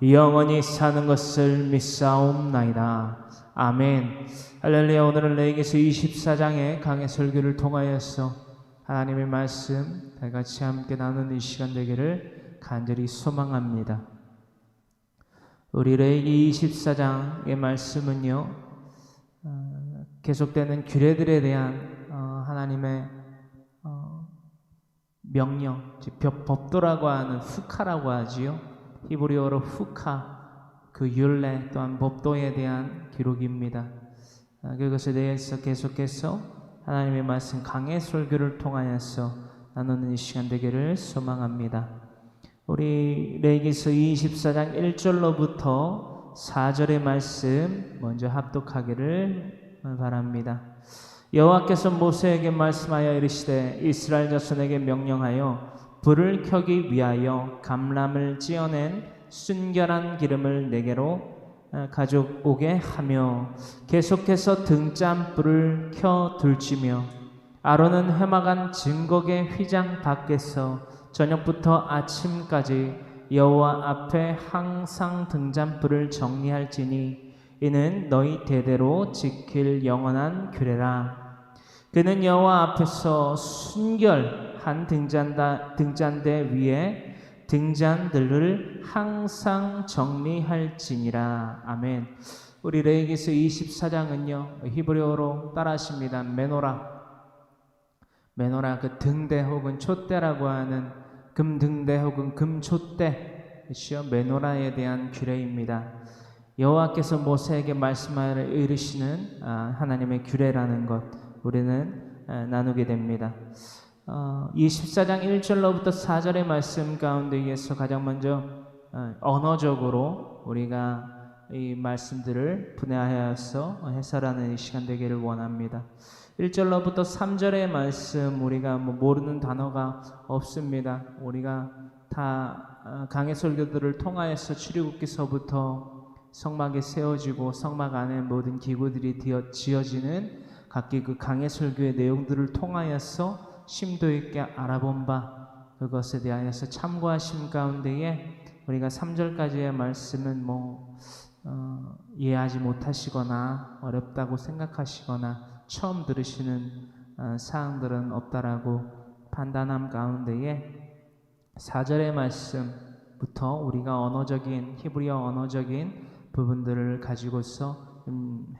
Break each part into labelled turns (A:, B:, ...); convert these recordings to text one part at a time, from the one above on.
A: 영원히 사는 것을 믿사옵나이다. 아멘. 할렐루야. 오늘은 레위기서 24장의 강해 설교를 통하여서 하나님의 말씀 다같이 함께 나누는 이 시간 되기를 간절히 소망합니다. 우리 레위기 24장의 말씀은요, 계속되는 규례들에 대한 하나님의 명령, 즉 법도라고 하는 후카라고 하지요. 히브리어로 후카, 그 율례 또한 법도에 대한 기록입니다. 그것에 대해서 계속해서 하나님의 말씀 강해 설교를 통하여서 나누는 이 시간 되기를 소망합니다. 우리 레위기서 24장 1절로부터 4절의 말씀 먼저 합독하기를 바랍니다. 여호와께서 모세에게 말씀하여 이르시되 이스라엘 자손에게 명령하여 불을 켜기 위하여 감람을 찧어낸 순결한 기름을 내게로 가져오게 하며 계속해서 등잔불을 켜 둘지며 아론은 회막안 증거계 휘장 밖에서 저녁부터 아침까지 여호와 앞에 항상 등잔불을 정리할지니 이는 너희 대대로 지킬 영원한 규례라. 그는 여호와 앞에서 순결한 등잔대 위에 등잔들을 항상 정리할지니라. 아멘. 우리 레위기서 24장은요 히브리어로 따라하십니다. 메노라, 그 등대 혹은 촛대라고 하는 금등대 혹은 금촛대, 그렇죠? 메노라에 대한 규례입니다. 여호와께서 모세에게 말씀하여 이르시는 하나님의 규례라는 것 우리는 나누게 됩니다. 24장 1절로부터 4절의 말씀 가운데에서 가장 먼저 언어적으로 우리가 이 말씀들을 분해하여서 해설하는 이 시간 되기를 원합니다. 1절로부터 3절의 말씀 우리가 모르는 단어가 없습니다. 우리가 다 강해 설교들을 통하여서 출애굽기서부터 성막이 세워지고 성막 안에 모든 기구들이 지어지는 각기 그 강해 설교의 내용들을 통하여서 심도 있게 알아본 바 그것에 대하여서 참고하심 가운데에 우리가 3절까지의 말씀은 이해하지 못하시거나 어렵다고 생각하시거나 처음 들으시는 사항들은 없다라고 판단함 가운데에 4절의 말씀부터 우리가 언어적인 히브리어 언어적인 부분들을 가지고서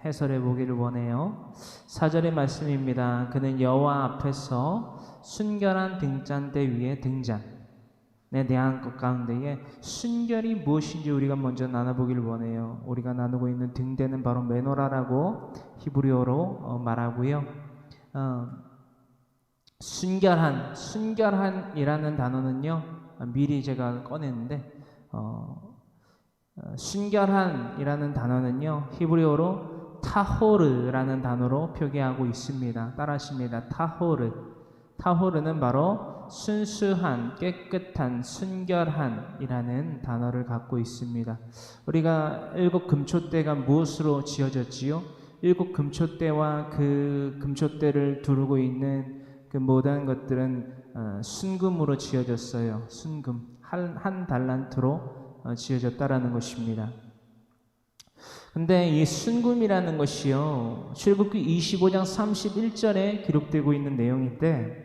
A: 해설해 보기를 원해요. 4절의 말씀입니다. 그는 여호와 앞에서 순결한 등잔대 위에 등잔에 대한 것 가운데에 순결이 무엇인지 우리가 먼저 나눠보기를 원해요. 우리가 나누고 있는 등대는 바로 메노라라고 히브리어로 말하고요. 순결한이라는 단어는요 미리 제가 꺼냈는데 순결한이라는 단어는요 히브리어로 타호르라는 단어로 표기하고 있습니다. 따라하십니다. 타호르는 바로 순수한, 깨끗한, 순결한이라는 단어를 갖고 있습니다. 우리가 7 금촛대가 무엇으로 지어졌지요? 7 금촛대와 그 금촛대를 두르고 있는 그 모든 것들은 순금으로 지어졌어요. 순금 한 달란트로 지어졌다라는 것입니다. 근데 이 순금이라는 것이요 출애굽기 25장 31절에 기록되고 있는 내용인데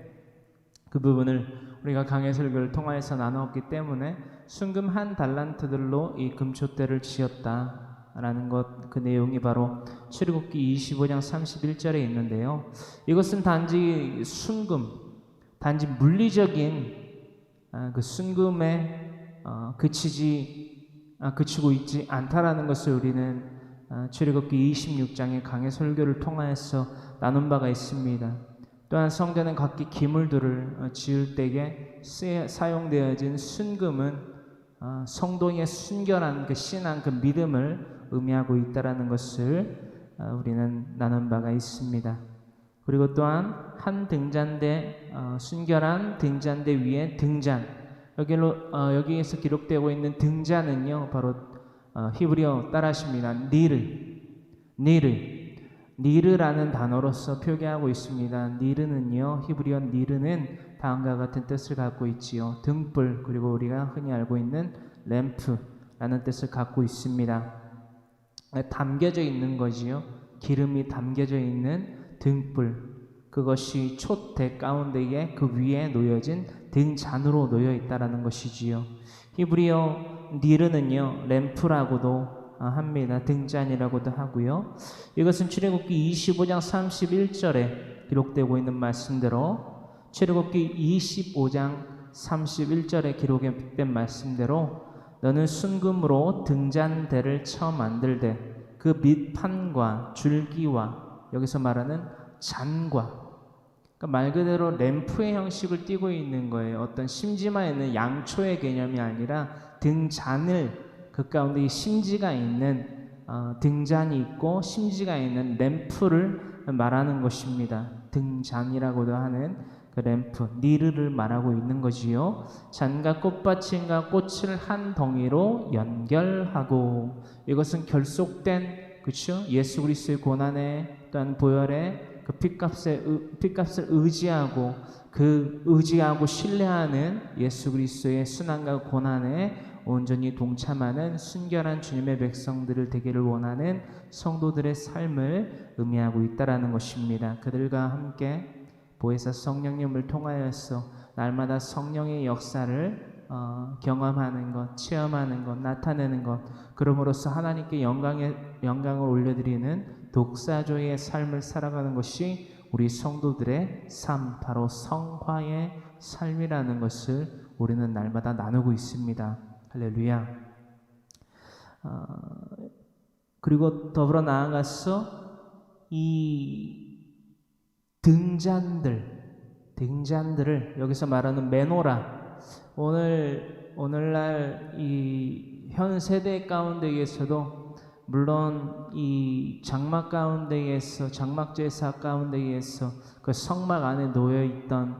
A: 그 부분을 우리가 강해 설교를 통하여서 나누었기 때문에 순금 한 달란트들로 이 금촛대를 지었다라는 것, 그 내용이 바로 출애굽기 25장 31절에 있는데요. 이것은 단지 순금, 단지 물리적인 그 순금에 그치고 있지 않다라는 것을 우리는 출애굽기 26장의 강해 설교를 통하여서 나눈 바가 있습니다. 또한 성전은 각기 기물들을 지을 때에 사용되어진 순금은 성도의 순결한 그 신앙, 그 믿음을 의미하고 있다라는 것을 우리는 나눈 바가 있습니다. 그리고 또한 한 등잔대, 순결한 등잔대 위에 등잔, 여기에서 기록되고 있는 등잔은요 바로 히브리어 따라하십니다. 니르라는 단어로서 표기하고 있습니다. 니르는요 히브리어 니르는 다음과 같은 뜻을 갖고 있지요. 등불, 그리고 우리가 흔히 알고 있는 램프, 라는 뜻을 갖고 있습니다. 담겨져 있는 거지요. 기름이 담겨져 있는 등불, 그것이 촛대 가운데에 그 위에 놓여진 등잔으로 놓여 있다라는 것이지요. 히브리어 니르는요, 램프라고도 합니다. 등잔이라고도 하고요. 이것은 출애굽기 25장 31절에 기록되고 있는 말씀대로, 출애굽기 25장 31절에 기록된 말씀대로 너는 순금으로 등잔대를 쳐 만들되 그 밑판과 줄기와, 여기서 말하는 잔과, 그러니까 말 그대로 램프의 형식을 띠고 있는 거예요. 어떤 심지만 있는 양초의 개념이 아니라 등잔을, 그 가운데 심지가 있는 등잔이 있고 심지가 있는 램프를 말하는 것입니다. 등잔이라고도 하는 그 램프, 니르를 말하고 있는 거지요. 잔과 꽃받침과 꽃을 한 덩이로 연결하고, 이것은 결속된, 그렇죠? 예수 그리스도의 고난에 또한 보혈에 그 핏값을 의지하고, 그 의지하고 신뢰하는 예수 그리스도의 순환과 고난에 온전히 동참하는 순결한 주님의 백성들을 되기를 원하는 성도들의 삶을 의미하고 있다라는 것입니다. 그들과 함께 보혜사 성령님을 통하여서 날마다 성령의 역사를 경험하는 것, 체험하는 것, 나타내는 것, 그럼으로써 하나님께 영광을 올려드리는 독사조의 삶을 살아가는 것이 우리 성도들의 삶, 바로 성화의 삶이라는 것을 우리는 날마다 나누고 있습니다. 할렐루야. 그리고 더불어 나아가서 이 등잔들을 여기서 말하는 메노라, 오늘날 이 현 세대 가운데에서도 물론 이 장막 가운데에서, 장막 제사 가운데에서 그 성막 안에 놓여 있던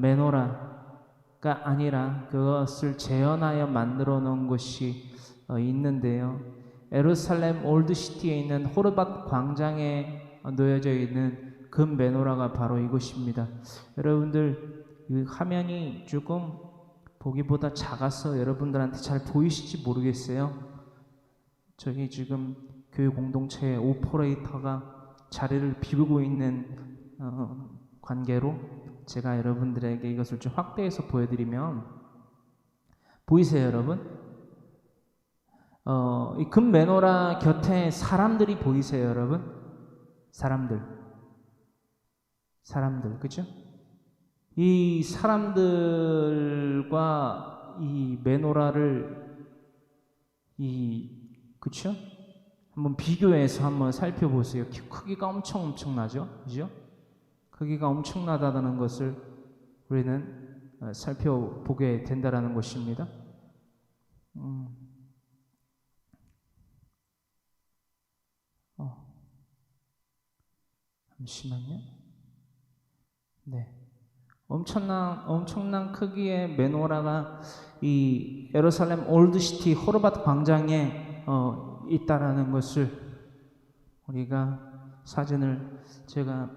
A: 메노라가 아니라 그것을 재현하여 만들어 놓은 것이 있는데요. 예루살렘 올드시티에 있는 호르밧 광장에 놓여져 있는 금 메노라가 바로 이것입니다. 여러분들, 이 화면이 조금 보기보다 작아서 여러분들한테 잘 보이실지 모르겠어요. 저기 지금 교회 공동체의 오퍼레이터가 자리를 비우고 있는 관계로 제가 여러분들에게 이것을 좀 확대해서 보여드리면, 보이세요 여러분? 이 금 메노라 곁에 사람들이 보이세요 여러분? 사람들, 그죠? 이 사람들과 이 메노라를 그쵸? 한번 비교해서 한번 살펴보세요. 크기가 엄청나죠? 그죠? 크기가 엄청나다는 것을 우리는 살펴보게 된다라는 것입니다. 잠시만요. 네. 엄청난 크기의 메노라가 이 예루살렘 올드시티 호르밧 광장에 있다라는 것을 우리가 사진을 제가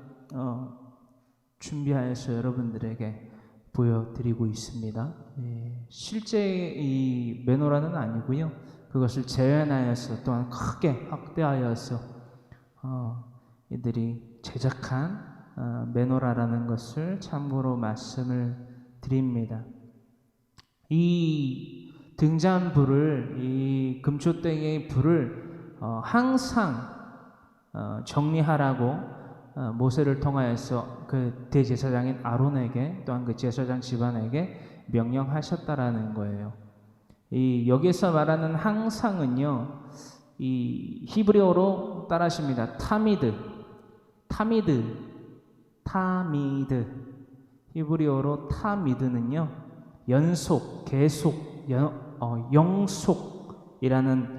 A: 준비하여서 여러분들에게 보여드리고 있습니다. 실제 이 메노라는 아니고요. 그것을 재현하여서 또한 크게 확대하여서 이들이 제작한 메노라라는 것을 참고로 말씀을 드립니다. 이 등잔불을, 이 금초대의 불을 항상 정리하라고 모세를 통하여서 그 대제사장인 아론에게, 또한 그 제사장 집안에게 명령하셨다라는 거예요. 이 여기서 말하는 항상은요, 이 히브리어로 따라하십니다. 타미드. 히브리어로 타미드는요, 연속, 계속, 영속이라는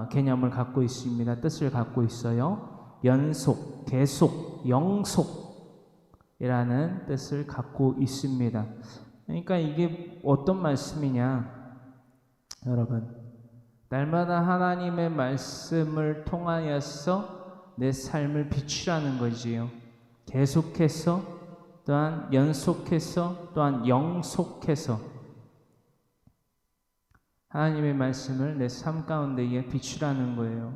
A: 개념을 갖고 있습니다. 뜻을 갖고 있어요. 연속, 계속, 영속이라는 뜻을 갖고 있습니다. 그러니까 이게 어떤 말씀이냐, 여러분, 날마다 하나님의 말씀을 통하여서 내 삶을 비추라는 거지요. 계속해서, 또한 연속해서, 또한 영속해서. 하나님의 말씀을 내 삶 가운데에 비추라는 거예요.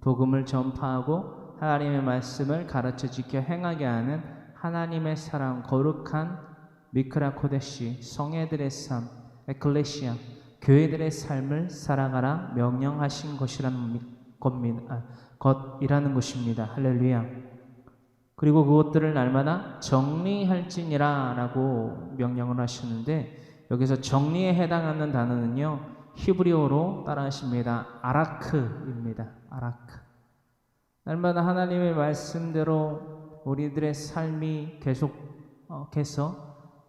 A: 복음을 전파하고 하나님의 말씀을 가르쳐 지켜 행하게 하는 하나님의 사랑, 거룩한 미크라 코데시, 성애들의 삶, 에클레시아, 교회들의 삶을 살아가라 명령하신 것이라는 것입니다. 할렐루야. 그리고 그것들을 날마다 정리할지니라 라고 명령을 하셨는데, 여기서 정리에 해당하는 단어는요, 히브리어로 따라하십니다. 아라크입니다. 아라크. 날마다 하나님의 말씀대로 우리들의 삶이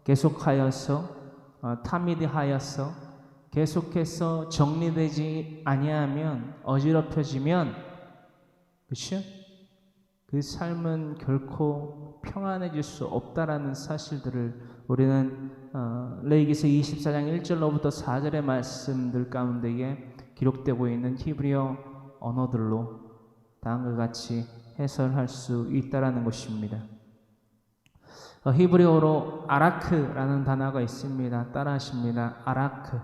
A: 계속하여서 타미드하여서 계속해서 정리되지 아니하면, 어지럽혀지면, 그렇죠? 그 삶은 결코 평안해질 수 없다라는 사실들을 우리는 레위기서 24장 1절로부터 4절의 말씀들 가운데에 기록되고 있는 히브리어 언어들로 다음과 같이 해설할 수 있다라는 것입니다. 히브리어로 아라크라는 단어가 있습니다. 따라하십니다. 아라크.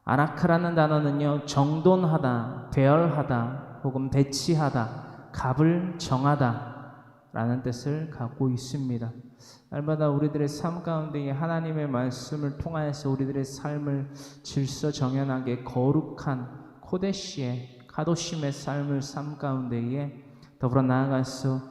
A: 아라크라는 단어는요, 정돈하다, 배열하다, 혹은 배치하다, 값을 정하다 라는 뜻을 갖고 있습니다. 날마다 우리들의 삶 가운데 하나님의 말씀을 통하여서 우리들의 삶을 질서 정연하게 거룩한 코데시의 카도심의 삶을 삶 가운데에 더불어 나아가서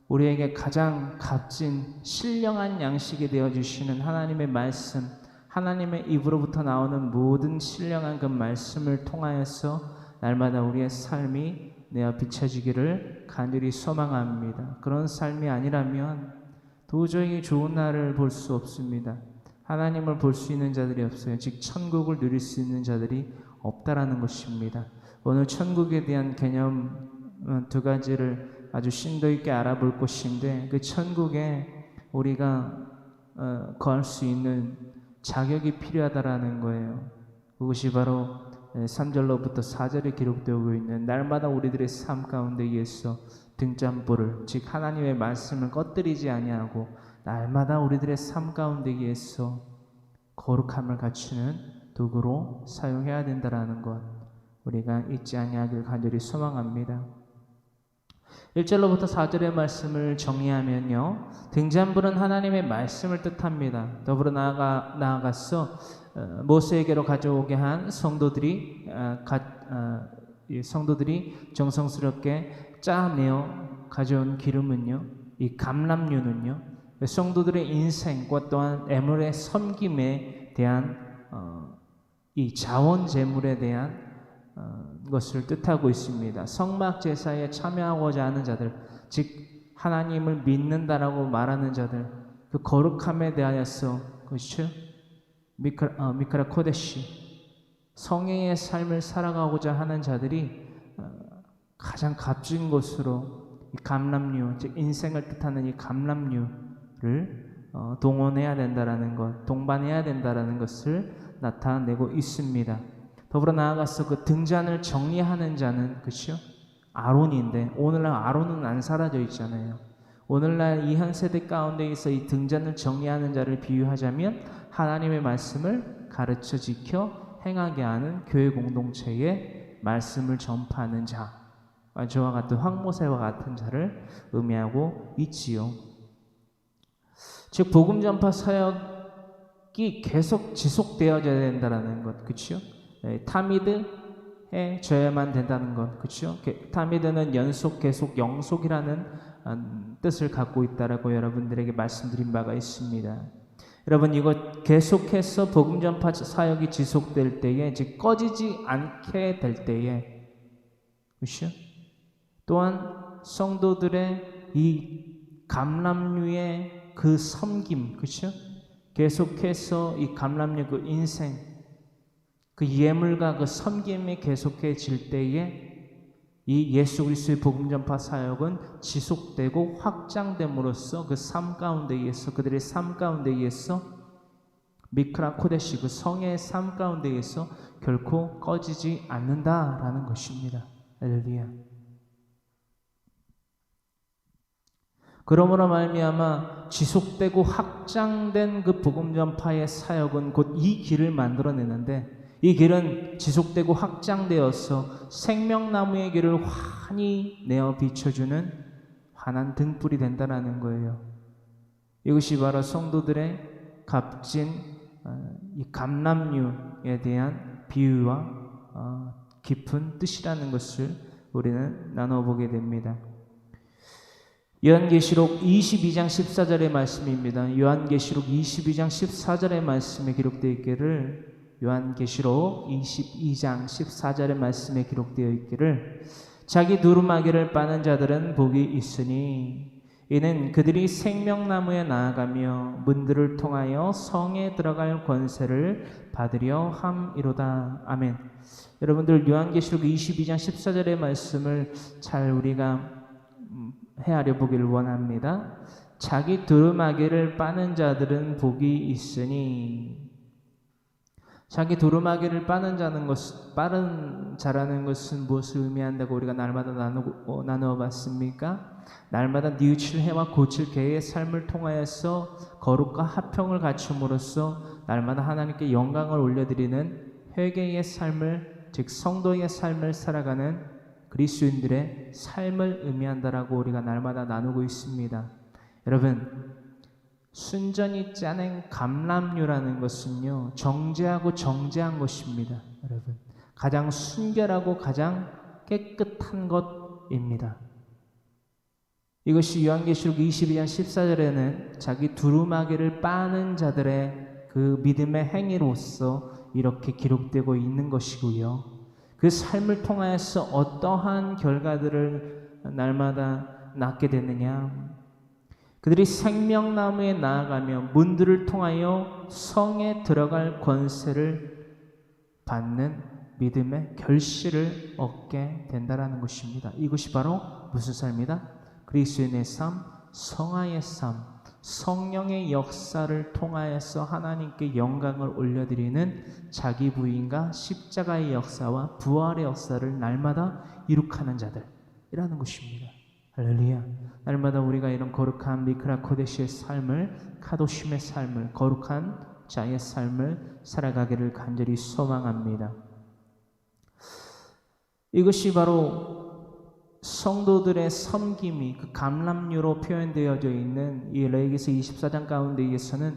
A: 우리에게 가장 값진 신령한 양식이 되어주시는 하나님의 말씀, 하나님의 입으로부터 나오는 모든 신령한 그 말씀을 통하여서 날마다 우리의 삶이 내어 비춰지기를 간절히 소망합니다. 그런 삶이 아니라면 도저히 좋은 날을 볼 수 없습니다. 하나님을 볼 수 있는 자들이 없어요. 즉 천국을 누릴 수 있는 자들이 없다라는 것입니다. 오늘 천국에 대한 개념 두 가지를 아주 심도 있게 알아볼 것인데, 그 천국에 우리가 거할 수 있는 자격이 필요하다라는 거예요. 그것이 바로 3절로부터 4절에 기록되고 있는 날마다 우리들의 삶 가운데에서 등잔불을, 즉 하나님의 말씀을 꺼뜨리지 아니하고 날마다 우리들의 삶 가운데에서 거룩함을 갖추는 도구로 사용해야 된다라는 것, 우리가 잊지 아니하길 간절히 소망합니다. 1절로부터 4절의 말씀을 정리하면요, 등잔불은 하나님의 말씀을 뜻합니다. 더불어 나아가서 모세에게로 가져오게 한 성도들이 정성스럽게 짜내어 가져온 기름은요, 이 감람류는요, 성도들의 인생과 또한 애물의 섬김에 대한 이 자원 제물에 대한 것을 뜻하고 있습니다. 성막 제사에 참여하고자 하는 자들, 즉 하나님을 믿는다라고 말하는 자들, 그 거룩함에 대하여서, 그렇죠? 미크라 코데시, 성행의 삶을 살아가고자 하는 자들이 가장 값진 것으로 이 감람류, 즉 인생을 뜻하는 이 감람류를 동원해야 된다라는 것, 동반해야 된다라는 것을 나타내고 있습니다. 더불어 나아가서 그 등잔을 정리하는 자는, 그렇죠? 아론인데, 오늘날 아론은 안 사라져 있잖아요. 오늘날 이 현 세대 가운데에서 이 등잔을 정리하는 자를 비유하자면 하나님의 말씀을 가르쳐 지켜 행하게 하는 교회 공동체의 말씀을 전파하는 자, 저와 같은 황모세와 같은 자를 의미하고 있지요. 즉 복음 전파 사역이 계속 지속되어져야 된다는 것, 그렇죠? 타미드에 져야만 된다는 것, 그렇죠? 타미드는 연속, 계속, 영속이라는 뜻을 갖고 있다라고 여러분들에게 말씀드린 바가 있습니다. 여러분, 이거 계속해서 복음 전파 사역이 지속될 때에, 즉 꺼지지 않게 될 때에, 그렇죠? 또한 성도들의 이 감람류의 그 섬김, 그렇죠? 계속해서 이 감람류 그 인생, 그 예물과 그 섬김이 계속해질 때에 이 예수 그리스도의 복음 전파 사역은 지속되고 확장됨으로써 그 삶 가운데에서, 그들의 삶 가운데에서 미크라 코데시, 그 성의 삶 가운데에서 결코 꺼지지 않는다라는 것입니다. 할렐루야. 그러므로 말미암아 지속되고 확장된 그 복음 전파의 사역은 곧 이 길을 만들어내는데, 이 길은 지속되고 확장되어서 생명나무의 길을 환히 내어 비춰주는 환한 등불이 된다는 거예요. 이것이 바로 성도들의 값진 이 감람류에 대한 비유와 깊은 뜻이라는 것을 우리는 나눠보게 됩니다. 요한계시록 22장 14절의 말씀입니다. 요한계시록 22장 14절의 말씀에 기록되어 있기를, 요한계시록 22장 14절의 말씀에 기록되어 있기를, 자기 두루마기를 빠는 자들은 복이 있으니 이는 그들이 생명나무에 나아가며 문들을 통하여 성에 들어갈 권세를 받으려 함이로다. 아멘. 여러분들 요한계시록 22장 14절의 말씀을 잘 우리가 헤아려 보기를 원합니다. 자기 두루마기를 빠는 자들은 복이 있으니, 자기 두루마기를 빠는 자라는 것은 무엇을 의미한다고 우리가 날마다 나누어 봤습니까? 날마다 뉘우칠 해와 고칠 개의 삶을 통하여서 거룩과 화평을 갖춤으로써 날마다 하나님께 영광을 올려드리는 회개의 삶을, 즉 성도의 삶을 살아가는 그리스도인들의 삶을 의미한다라고 우리가 날마다 나누고 있습니다. 여러분, 순전히 짜낸 감람류라는 것은요, 정제하고 정제한 것입니다. 여러분, 가장 순결하고 가장 깨끗한 것입니다. 이것이 요한계시록 22장 14절에는 자기 두루마기를 빠는 자들의 그 믿음의 행위로서 이렇게 기록되고 있는 것이고요. 그 삶을 통하여서 어떠한 결과들을 날마다 낳게 되느냐, 그들이 생명나무에 나아가며 문들을 통하여 성에 들어갈 권세를 받는 믿음의 결실을 얻게 된다는 것입니다. 이것이 바로 무슨 삶이다? 그리스도인의 삶, 성화의 삶, 성령의 역사를 통하여서 하나님께 영광을 올려드리는 자기 부인과 십자가의 역사와 부활의 역사를 날마다 이룩하는 자들이라는 것입니다. 할렐루야. 날마다 우리가 이런 거룩한 미크라 코데시의 삶을, 카도심의 삶을, 거룩한 자의 삶을 살아가기를 간절히 소망합니다. 이것이 바로 성도들의 섬김이 그 감람류로 표현되어져 있는 이 레위기서 24장 가운데에서는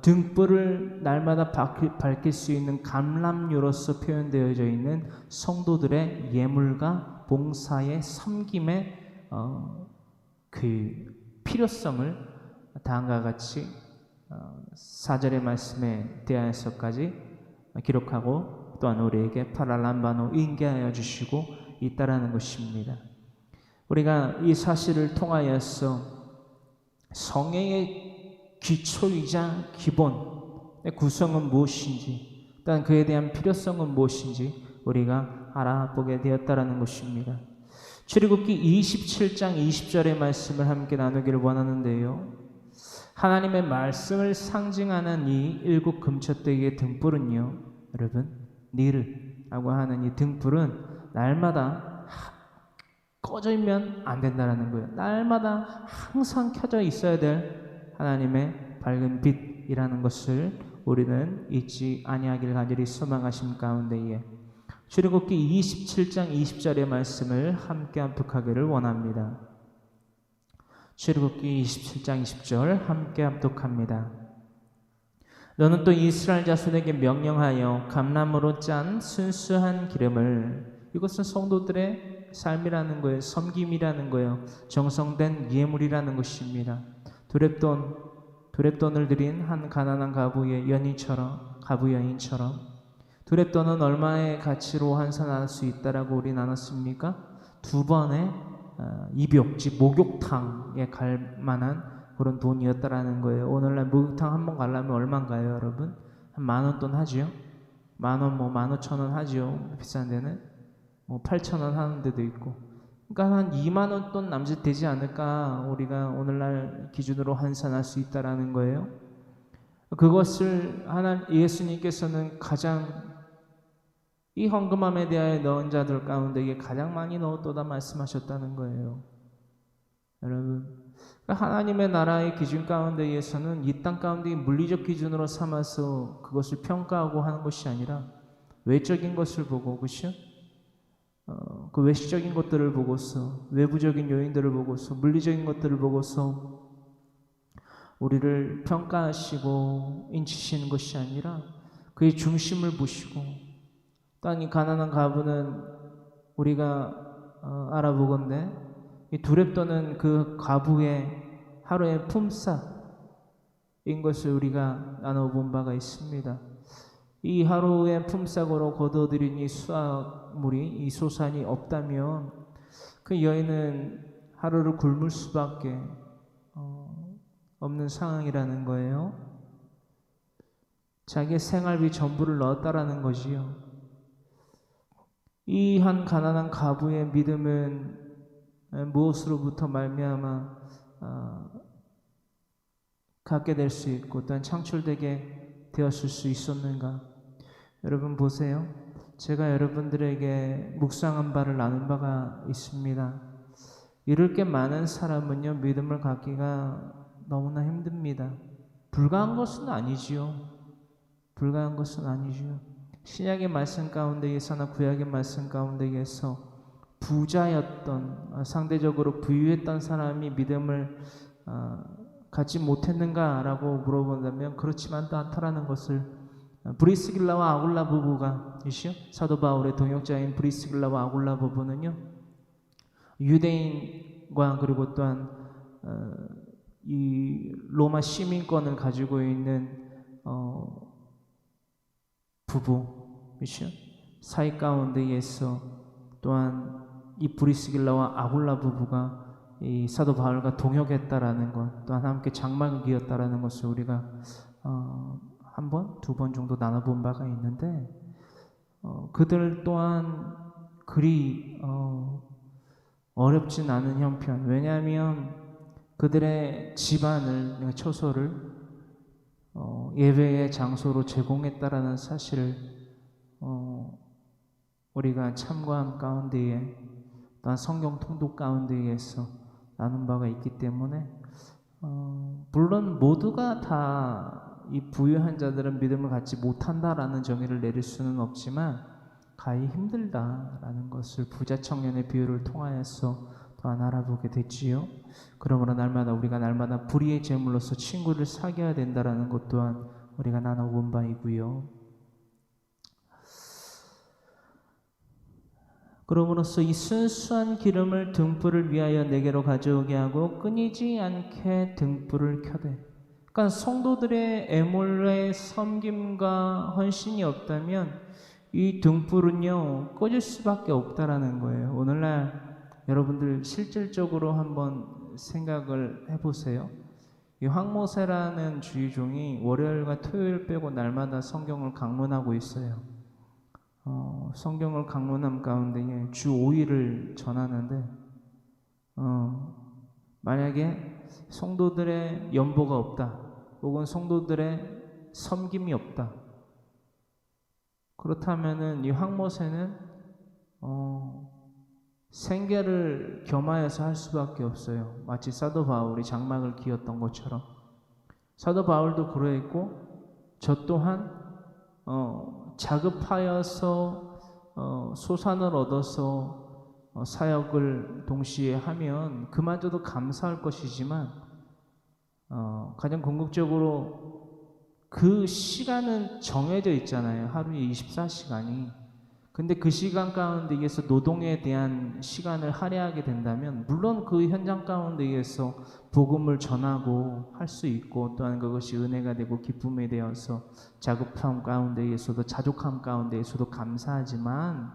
A: 등불을 날마다 밝힐 수 있는 감람류로서 표현되어져 있는 성도들의 예물과 봉사의 섬김의 그 필요성을 다음과 같이 4절의 말씀에 대하여서까지 기록하고 또한 우리에게 파랄람바노 인계하여 주시고 있다라는 것입니다. 우리가 이 사실을 통하여서 성행의 기초이자 기본의 구성은 무엇인지, 또한 그에 대한 필요성은 무엇인지 우리가 알아보게 되었다라는 것입니다. 출애굽기 27장 20절의 말씀을 함께 나누기를 원하는데요, 하나님의 말씀을 상징하는 이 일곱 금초대기의 등불은요, 여러분, 니르라고 하는 이 등불은 날마다 꺼지면 안 된다는 거예요. 날마다 항상 켜져 있어야 될 하나님의 밝은 빛이라는 것을 우리는 잊지 아니하길 간절히 소망하심 가운데에 출애굽기 27장 20절의 말씀을 함께 합독하기를 원합니다. 출애굽기 27장 20절 함께 합독합니다. 너는 또 이스라엘 자손에게 명령하여 감람으로 짠 순수한 기름을, 이것은 성도들의 삶이라는 거예요. 섬김이라는 거예요. 정성된 예물이라는 것입니다. 두렙돈을 드린 한 가난한 가부 여인처럼 두렙돈은 얼마의 가치로 환산할 수 있다라고 우리 나눴습니까? 2번의 입욕, 즉 목욕탕에 갈 만한 그런 돈이었다라는 거예요. 오늘날 목욕탕 한 번 가려면 얼마인가요, 여러분? 한 10,000원 돈 하지요? 10,000원, 15,000원 하지요. 비싼 데는 8,000원 하는 데도 있고. 그러니까 한 20,000원 돈 남짓 되지 않을까, 우리가 오늘날 기준으로 환산할 수 있다라는 거예요. 그것을 예수님께서는 가장 이 헌금함에 대하여 넣은 자들 가운데 가장 많이 넣었도다 말씀하셨다는 거예요. 여러분, 하나님의 나라의 기준 가운데에서는 이 땅 가운데 물리적 기준으로 삼아서 그것을 평가하고 하는 것이 아니라 외적인 것을 보고, 그렇죠? 그 외식적인 것들을 보고서, 외부적인 요인들을 보고서, 물리적인 것들을 보고서 우리를 평가하시고 인치시는 것이 아니라 그의 중심을 보시고, 또한 이 가난한 과부는 우리가 알아보건대 이 두렙 떠는 그 과부의 하루의 품삯인 것을 우리가 나눠본 바가 있습니다. 이 하루의 품삯으로 거둬들인 이 수확물이, 이 소산이 없다면 그 여인은 하루를 굶을 수밖에 없는 상황이라는 거예요. 자기의 생활비 전부를 넣었다라는 거지요. 이 한 가난한 과부의 믿음은 무엇으로부터 말미암아 갖게 될 수 있고 또한 창출되게 되었을 수 있었는가? 여러분 보세요. 제가 여러분들에게 묵상한 바를 나눈 바가 있습니다. 이럴 게 많은 사람은요, 믿음을 갖기가 너무나 힘듭니다. 불가한 것은 아니지요. 불가한 것은 아니지요. 신약의 말씀 가운데에서나 구약의 말씀 가운데에서 부자였던, 상대적으로 부유했던 사람이 믿음을 갖지 못했는가라고 물어본다면 그렇지만도 않다라는 것을, 브리스길라와 아굴라 부부가, 사도 바울의 동역자인 브리스길라와 아굴라 부부는요, 유대인과 그리고 또한 이 로마 시민권을 가지고 있는 부부, 사이 가운데에서 또한 이 브리스길라와 아굴라 부부가 이 사도 바울과 동역했다라는 것, 또한 함께 장막을 기었다라는 것을 우리가 한 번, 두 번 정도 나눠본 바가 있는데, 그들 또한 그리 어렵진 않은 형편. 왜냐하면 그들의 집안을, 처소를 예배의 장소로 제공했다라는 사실을 우리가 참고함 가운데에, 또한 성경 통독 가운데에서 나눈 바가 있기 때문에, 물론 모두가 다 이 부유한 자들은 믿음을 갖지 못한다라는 정의를 내릴 수는 없지만 가히 힘들다라는 것을 부자 청년의 비유를 통하여서 또한 알아보게 됐지요. 그러므로 우리가 날마다 불의의 제물로서 친구를 사귀어야 된다라는 것 또한 우리가 나눠본 바이고요. 그러므로서 이 순수한 기름을 등불을 위하여 내게로 가져오게 하고 끊이지 않게 등불을 켜되, 그러니까 성도들의 애몰의 섬김과 헌신이 없다면 이 등불은요 꺼질 수밖에 없다라는 거예요. 오늘날 여러분들 실질적으로 한번 생각을 해보세요. 이 황모세라는 주의종이 월요일과 토요일 빼고 날마다 성경을 강론하고 있어요. 성경을 강론함 가운데 주 5일을 전하는데, 만약에 성도들의 연보가 없다, 혹은 성도들의 섬김이 없다, 그렇다면은 이 황모세는 생계를 겸하여서 할 수밖에 없어요. 마치 사도 바울이 장막을 기었던 것처럼. 사도 바울도 그러했고, 저 또한 자급하여서 소산을 얻어서 사역을 동시에 하면 그마저도 감사할 것이지만, 가장 궁극적으로 그 시간은 정해져 있잖아요. 하루에 24시간이. 근데 그 시간 가운데에서 노동에 대한 시간을 할애하게 된다면, 물론 그 현장 가운데에서 복음을 전하고 할 수 있고, 또한 그것이 은혜가 되고 기쁨이 되어서 자급함 가운데에서도, 자족함 가운데에서도 감사하지만,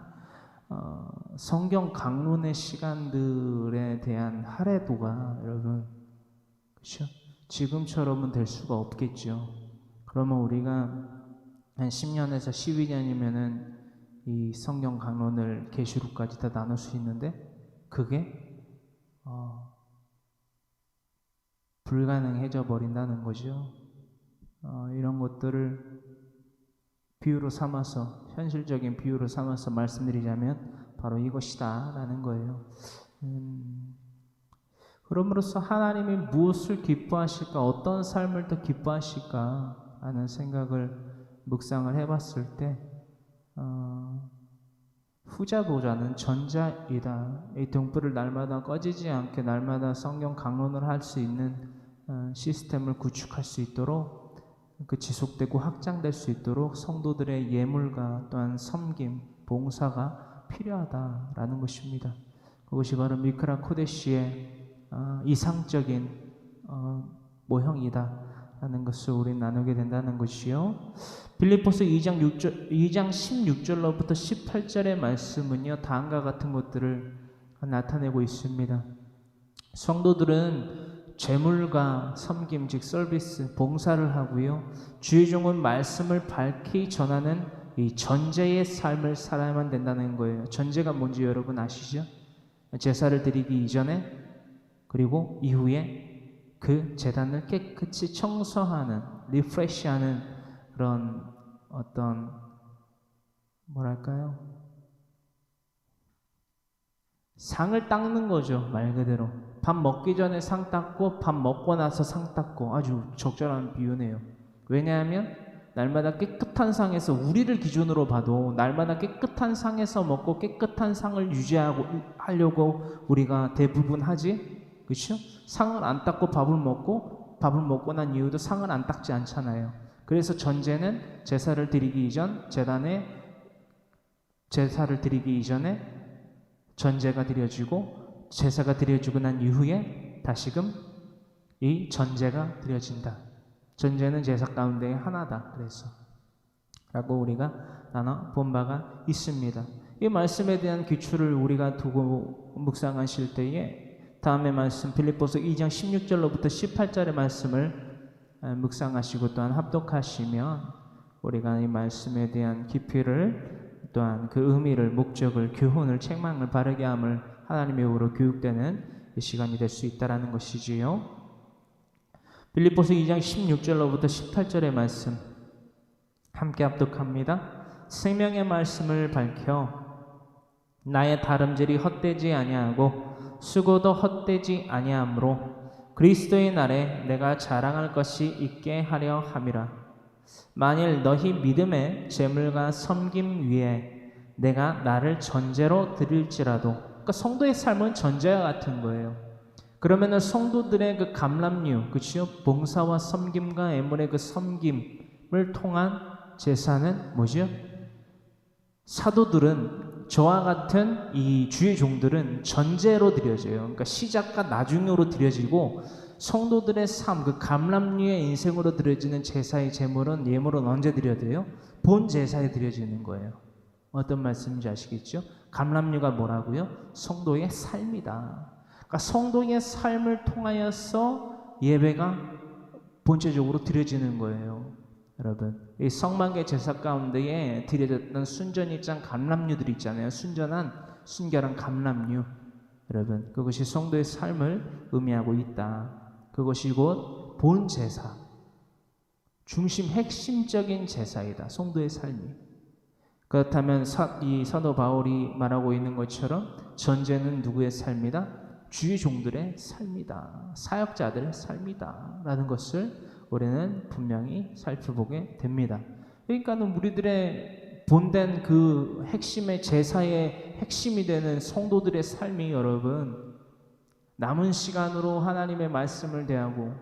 A: 성경 강론의 시간들에 대한 할애도가, 여러분, 그렇죠? 지금처럼은 될 수가 없겠죠. 그러면 우리가 한 10년에서 12년이면은 이 성경 강론을 계시록까지 다 나눌 수 있는데, 그게 불가능해져 버린다는 거죠. 이런 것들을 비유로 삼아서, 현실적인 비유로 삼아서 말씀드리자면 바로 이것이다 라는 거예요. 그럼으로써 하나님이 무엇을 기뻐하실까, 어떤 삶을 더 기뻐하실까 하는 생각을 묵상을 해봤을 때, 후자보다는 전자이다. 이 등불을 날마다 꺼지지 않게 날마다 성경 강론을 할 수 있는 시스템을 구축할 수 있도록, 그 지속되고 확장될 수 있도록 성도들의 예물과 또한 섬김, 봉사가 필요하다라는 것입니다. 그것이 바로 미크라 코데시의 이상적인 모형이다라는 것을 우리 나누게 된다는 것이요. 빌립보서 2장 16절로부터 18절의 말씀은요, 다음과 같은 것들을 나타내고 있습니다. 성도들은 재물과 섬김, 즉 서비스, 봉사를 하고요, 주의 종은 말씀을 밝히 전하는 이 전제의 삶을 살아야만 된다는 거예요. 전제가 뭔지 여러분 아시죠? 제사를 드리기 이전에 그리고 이후에 그 제단을 깨끗이 청소하는, 리프레시하는 그런 어떤 뭐랄까요? 상을 닦는 거죠. 말 그대로 밥 먹기 전에 상 닦고 밥 먹고 나서 상 닦고, 아주 적절한 비유네요. 왜냐하면 날마다 깨끗한 상에서, 우리를 기준으로 봐도 날마다 깨끗한 상에서 먹고 깨끗한 상을 하려고 우리가 대부분 하지, 그렇죠? 상을 안 닦고 밥을 먹고 난 이후도 상을 안 닦지 않잖아요. 그래서 전제는 제사를 드리기 이전에 전제가 드려지고, 제사가 드려지고 난 이후에 다시금 이 전제가 드려진다. 전제는 제사 가운데 하나다. 그래서 라고 우리가 나눠 본 바가 있습니다. 이 말씀에 대한 기초를 우리가 두고 묵상하실 때에 다음의 말씀 빌립보서 2장 16절로부터 18절의 말씀을 묵상하시고 또한 합독하시면 우리가 이 말씀에 대한 깊이를, 또한 그 의미를, 목적을, 교훈을, 책망을 바르게 함을 하나님의 의로 교육되는 시간이 될 수 있다라는 것이지요. 빌립보서 2장 16절로부터 18절의 말씀 함께 합독합니다. 생명의 말씀을 밝혀 나의 다름질이 헛되지 아니하고 수고도 헛되지 아니하므로 그리스도의 날에 내가 자랑할 것이 있게 하려 함이라. 만일 너희 믿음의 재물과 섬김 위에 내가 나를 전제로 드릴지라도, 그러니까 성도의 삶은 전제와 같은 거예요. 그러면은 성도들의 그 감람류, 그렇죠? 봉사와 섬김과 애물의 그 섬김을 통한 제사는 뭐죠? 사도들은, 저와 같은 이 주의 종들은 전제로 드려져요. 그러니까 시작과 나중으로 드려지고, 성도들의 삶, 그 감람류의 인생으로 드려지는 제사의 예물은 언제 드려져요? 본 제사에 드려지는 거예요. 어떤 말씀인지 아시겠죠? 감람류가 뭐라고요? 성도의 삶이다. 그러니까 성도의 삶을 통하여서 예배가 본체적으로 드려지는 거예요. 여러분, 이 성만개 제사 가운데에 드려졌던 순전일장 감람류들 있잖아요. 순결한 감람류. 여러분, 그것이 성도의 삶을 의미하고 있다. 그것이 곧 본 제사, 중심 핵심적인 제사이다. 성도의 삶이. 그렇다면 이 사도 바울이 말하고 있는 것처럼 전제는 누구의 삶이다? 주의 종들의 삶이다. 사역자들의 삶이다. 라는 것을 우리는 분명히 살펴보게 됩니다. 그러니까는 우리들의 본된 그 핵심의 제사의 핵심이 되는 성도들의 삶이, 여러분, 남은 시간으로 하나님의 말씀을 대하고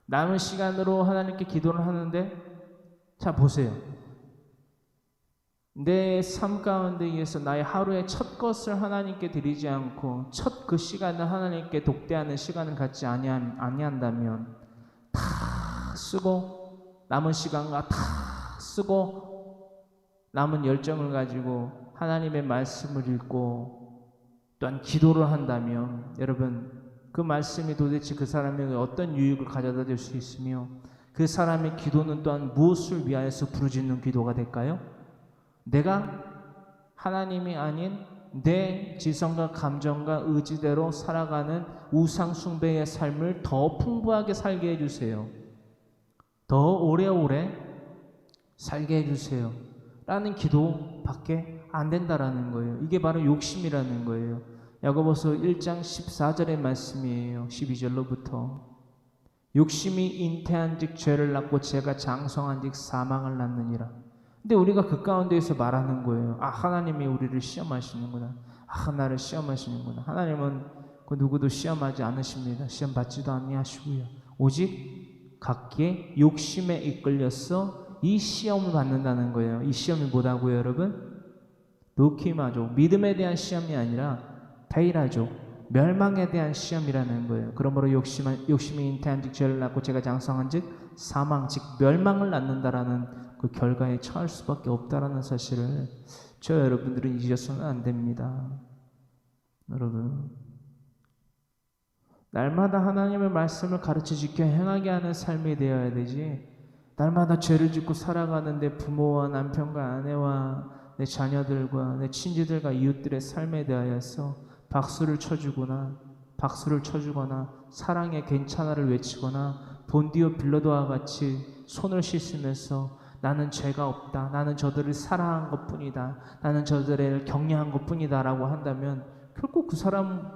A: 남은 시간으로 하나님께 기도를 하는데, 자 보세요. 내 삶 가운데에서 나의 하루의 첫 것을 하나님께 드리지 않고 첫 그 시간을 하나님께 독대하는 시간을 갖지 아니한다면 다 쓰고 남은 시간과 다 쓰고 남은 열정을 가지고 하나님의 말씀을 읽고 또한 기도를 한다면, 여러분, 그 말씀이 도대체 그 사람에게 어떤 유익을 가져다 줄 수 있으며 그 사람의 기도는 또한 무엇을 위하여서 부르짖는 기도가 될까요? 내가 하나님이 아닌 내 지성과 감정과 의지대로 살아가는 우상 숭배의 삶을 더 풍부하게 살게 해주세요. 더 오래오래 살게 해주세요. 라는 기도밖에 안 된다라는 거예요. 이게 바로 욕심이라는 거예요. 야고보서 1장 14절의 말씀이에요. 12절로부터 욕심이 잉태한즉 죄를 낳고 죄가 장성한즉 사망을 낳느니라. 근데 우리가 그 가운데에서 말하는 거예요. 아, 하나님이 우리를 시험하시는구나. 아, 나를 시험하시는구나. 하나님은 그 누구도 시험하지 않으십니다. 시험 받지도 아니하시고요. 오직 각기의 욕심에 이끌려서 이 시험을 받는다는 거예요. 이 시험이 뭐라고요, 여러분? 노키마족, 믿음에 대한 시험이 아니라 베이라족, 멸망에 대한 시험이라는 거예요. 그러므로 욕심이 잉태한 즉 죄를 낳고 죄가 장성한 즉 사망, 즉 멸망을 낳는다라는 그 결과에 처할 수밖에 없다라는 사실을 저 여러분들은 잊어서는 안 됩니다. 여러분, 날마다 하나님의 말씀을 가르쳐 지켜 행하게 하는 삶이 되어야 되지, 날마다 죄를 짓고 살아가는데 부모와 남편과 아내와 내 자녀들과 내 친지들과 이웃들의 삶에 대하여서 박수를 쳐주거나 사랑의 괜찮아를 외치거나 본디오 빌라도와 같이 손을 씻으면서 나는 죄가 없다, 나는 저들을 사랑한 것뿐이다, 나는 저들을 격려한 것뿐이다 라고 한다면 결국 그 사람,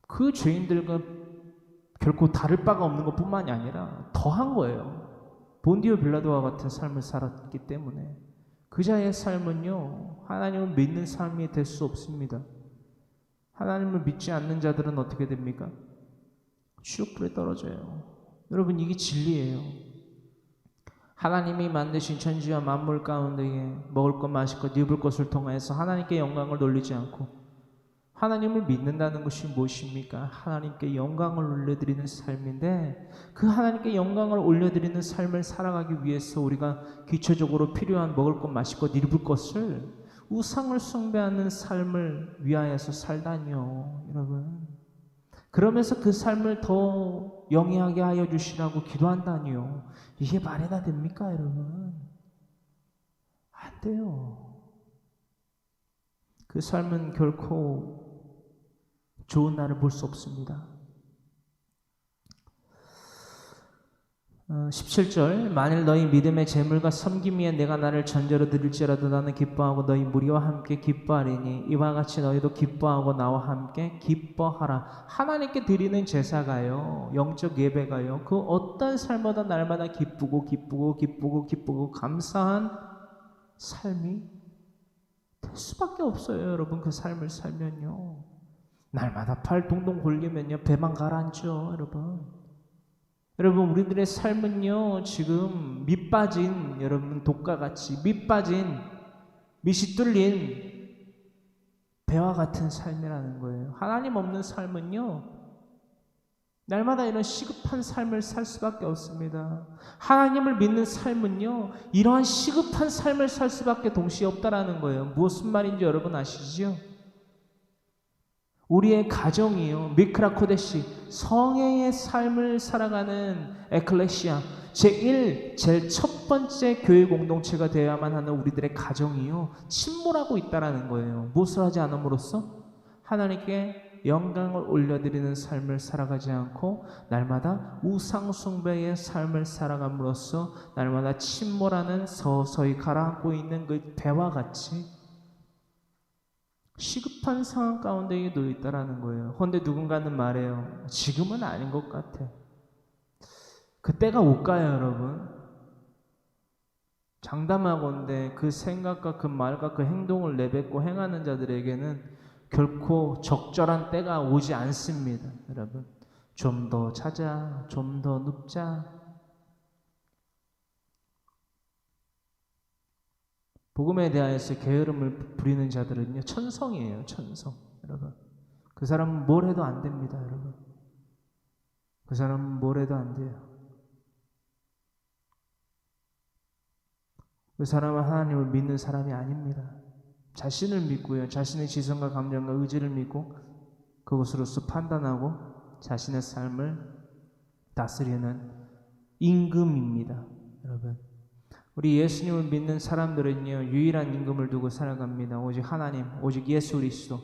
A: 그 죄인들과 결코 다를 바가 없는 것뿐만이 아니라 더한 거예요. 본디오 빌라도와 같은 삶을 살았기 때문에 그자의 삶은요, 하나님을 믿는 삶이 될 수 없습니다. 하나님을 믿지 않는 자들은 어떻게 됩니까? 지옥불에 떨어져요. 여러분, 이게 진리예요. 하나님이 만드신 천지와 만물 가운데에 먹을 것, 마실 것, 입을 것을 통하여서 하나님께 영광을 돌리지 않고 하나님을 믿는다는 것이 무엇입니까? 하나님께 영광을 올려드리는 삶인데, 그 하나님께 영광을 올려드리는 삶을 살아가기 위해서 우리가 기초적으로 필요한 먹을 것, 마실 것, 입을 것을 우상을 숭배하는 삶을 위하여서 살다니요, 여러분. 그러면서 그 삶을 더 영위하게 하여 주시라고 기도한다니요. 이게 말이 다 됩니까, 여러분? 안 돼요. 그 삶은 결코 좋은 날을 볼 수 없습니다. 17절, 만일 너희 믿음의 재물과 섬김 위에 내가 나를 전제로 드릴지라도 나는 기뻐하고 너희 무리와 함께 기뻐하리니 이와 같이 너희도 기뻐하고 나와 함께 기뻐하라. 하나님께 드리는 제사가요, 영적 예배가요, 그 어떤 삶보다 날마다 기쁘고 감사한 삶이 될 수밖에 없어요. 여러분, 그 삶을 살면요, 날마다 팔 동동 골리면요 배만 가라앉죠. 여러분, 우리들의 삶은요 지금 밑 빠진, 여러분 독과 같이 밑 빠진, 밑이 뚫린 배와 같은 삶이라는 거예요. 하나님 없는 삶은요 날마다 이런 시급한 삶을 살 수밖에 없습니다. 하나님을 믿는 삶은요 이러한 시급한 삶을 살 수밖에 동시에 없다라는 거예요. 무슨 말인지 여러분 아시죠? 우리의 가정이요, 미크라 코데시, 성회의 삶을 살아가는 에클레시아, 제일 첫 번째 교회 공동체가 되어야만 하는 우리들의 가정이요, 침몰하고 있다라는 거예요. 무엇을 하지 않음으로써? 하나님께 영광을 올려드리는 삶을 살아가지 않고 날마다 우상숭배의 삶을 살아감으로써 날마다 침몰하는, 서서히 가라앉고 있는 그 배와 같이 시급한 상황 가운데에 놓여 있다라는 거예요. 그런데 누군가는 말해요. 지금은 아닌 것 같아. 그때가 올까요, 여러분? 장담하건대 그 생각과 그 말과 그 행동을 내뱉고 행하는 자들에게는 결코 적절한 때가 오지 않습니다, 여러분. 좀 더 자자, 좀 더 눕자. 복음에 대하여서 게으름을 부리는 자들은요 천성이에요. 천성. 여러분, 그 사람은 뭘 해도 안 됩니다. 여러분, 그 사람은 뭘 해도 안 돼요. 그 사람은 하나님을 믿는 사람이 아닙니다. 자신을 믿고요, 자신의 지성과 감정과 의지를 믿고 그것으로서 판단하고 자신의 삶을 다스리는 임금입니다. 여러분, 우리 예수님을 믿는 사람들은요 유일한 임금을 두고 살아갑니다. 오직 하나님, 오직 예수 그리스도.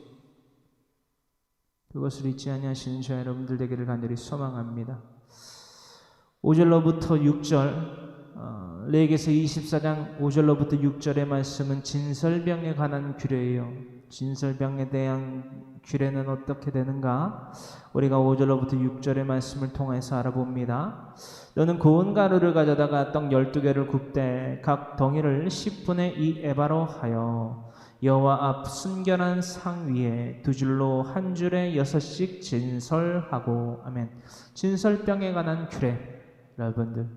A: 그것을 잊지 아니하시는 저 여러분들 되기를 간절히 소망합니다. 5절로부터 6절, 레위기서 24장 5절로부터 6절의 말씀은 진설병에 관한 규례예요. 진설병에 대한 규례는 어떻게 되는가? 우리가 5절로부터 6절의 말씀을 통해서 알아봅니다. 너는 고운 가루를 가져다가 떡 12개를 굽되 각 덩이를 10분의 2 에바로 하여 여호와 앞 순결한 상 위에 두 줄로 한 줄에 6씩 진설하고. 아멘. 진설병에 관한 규례, 여러분들.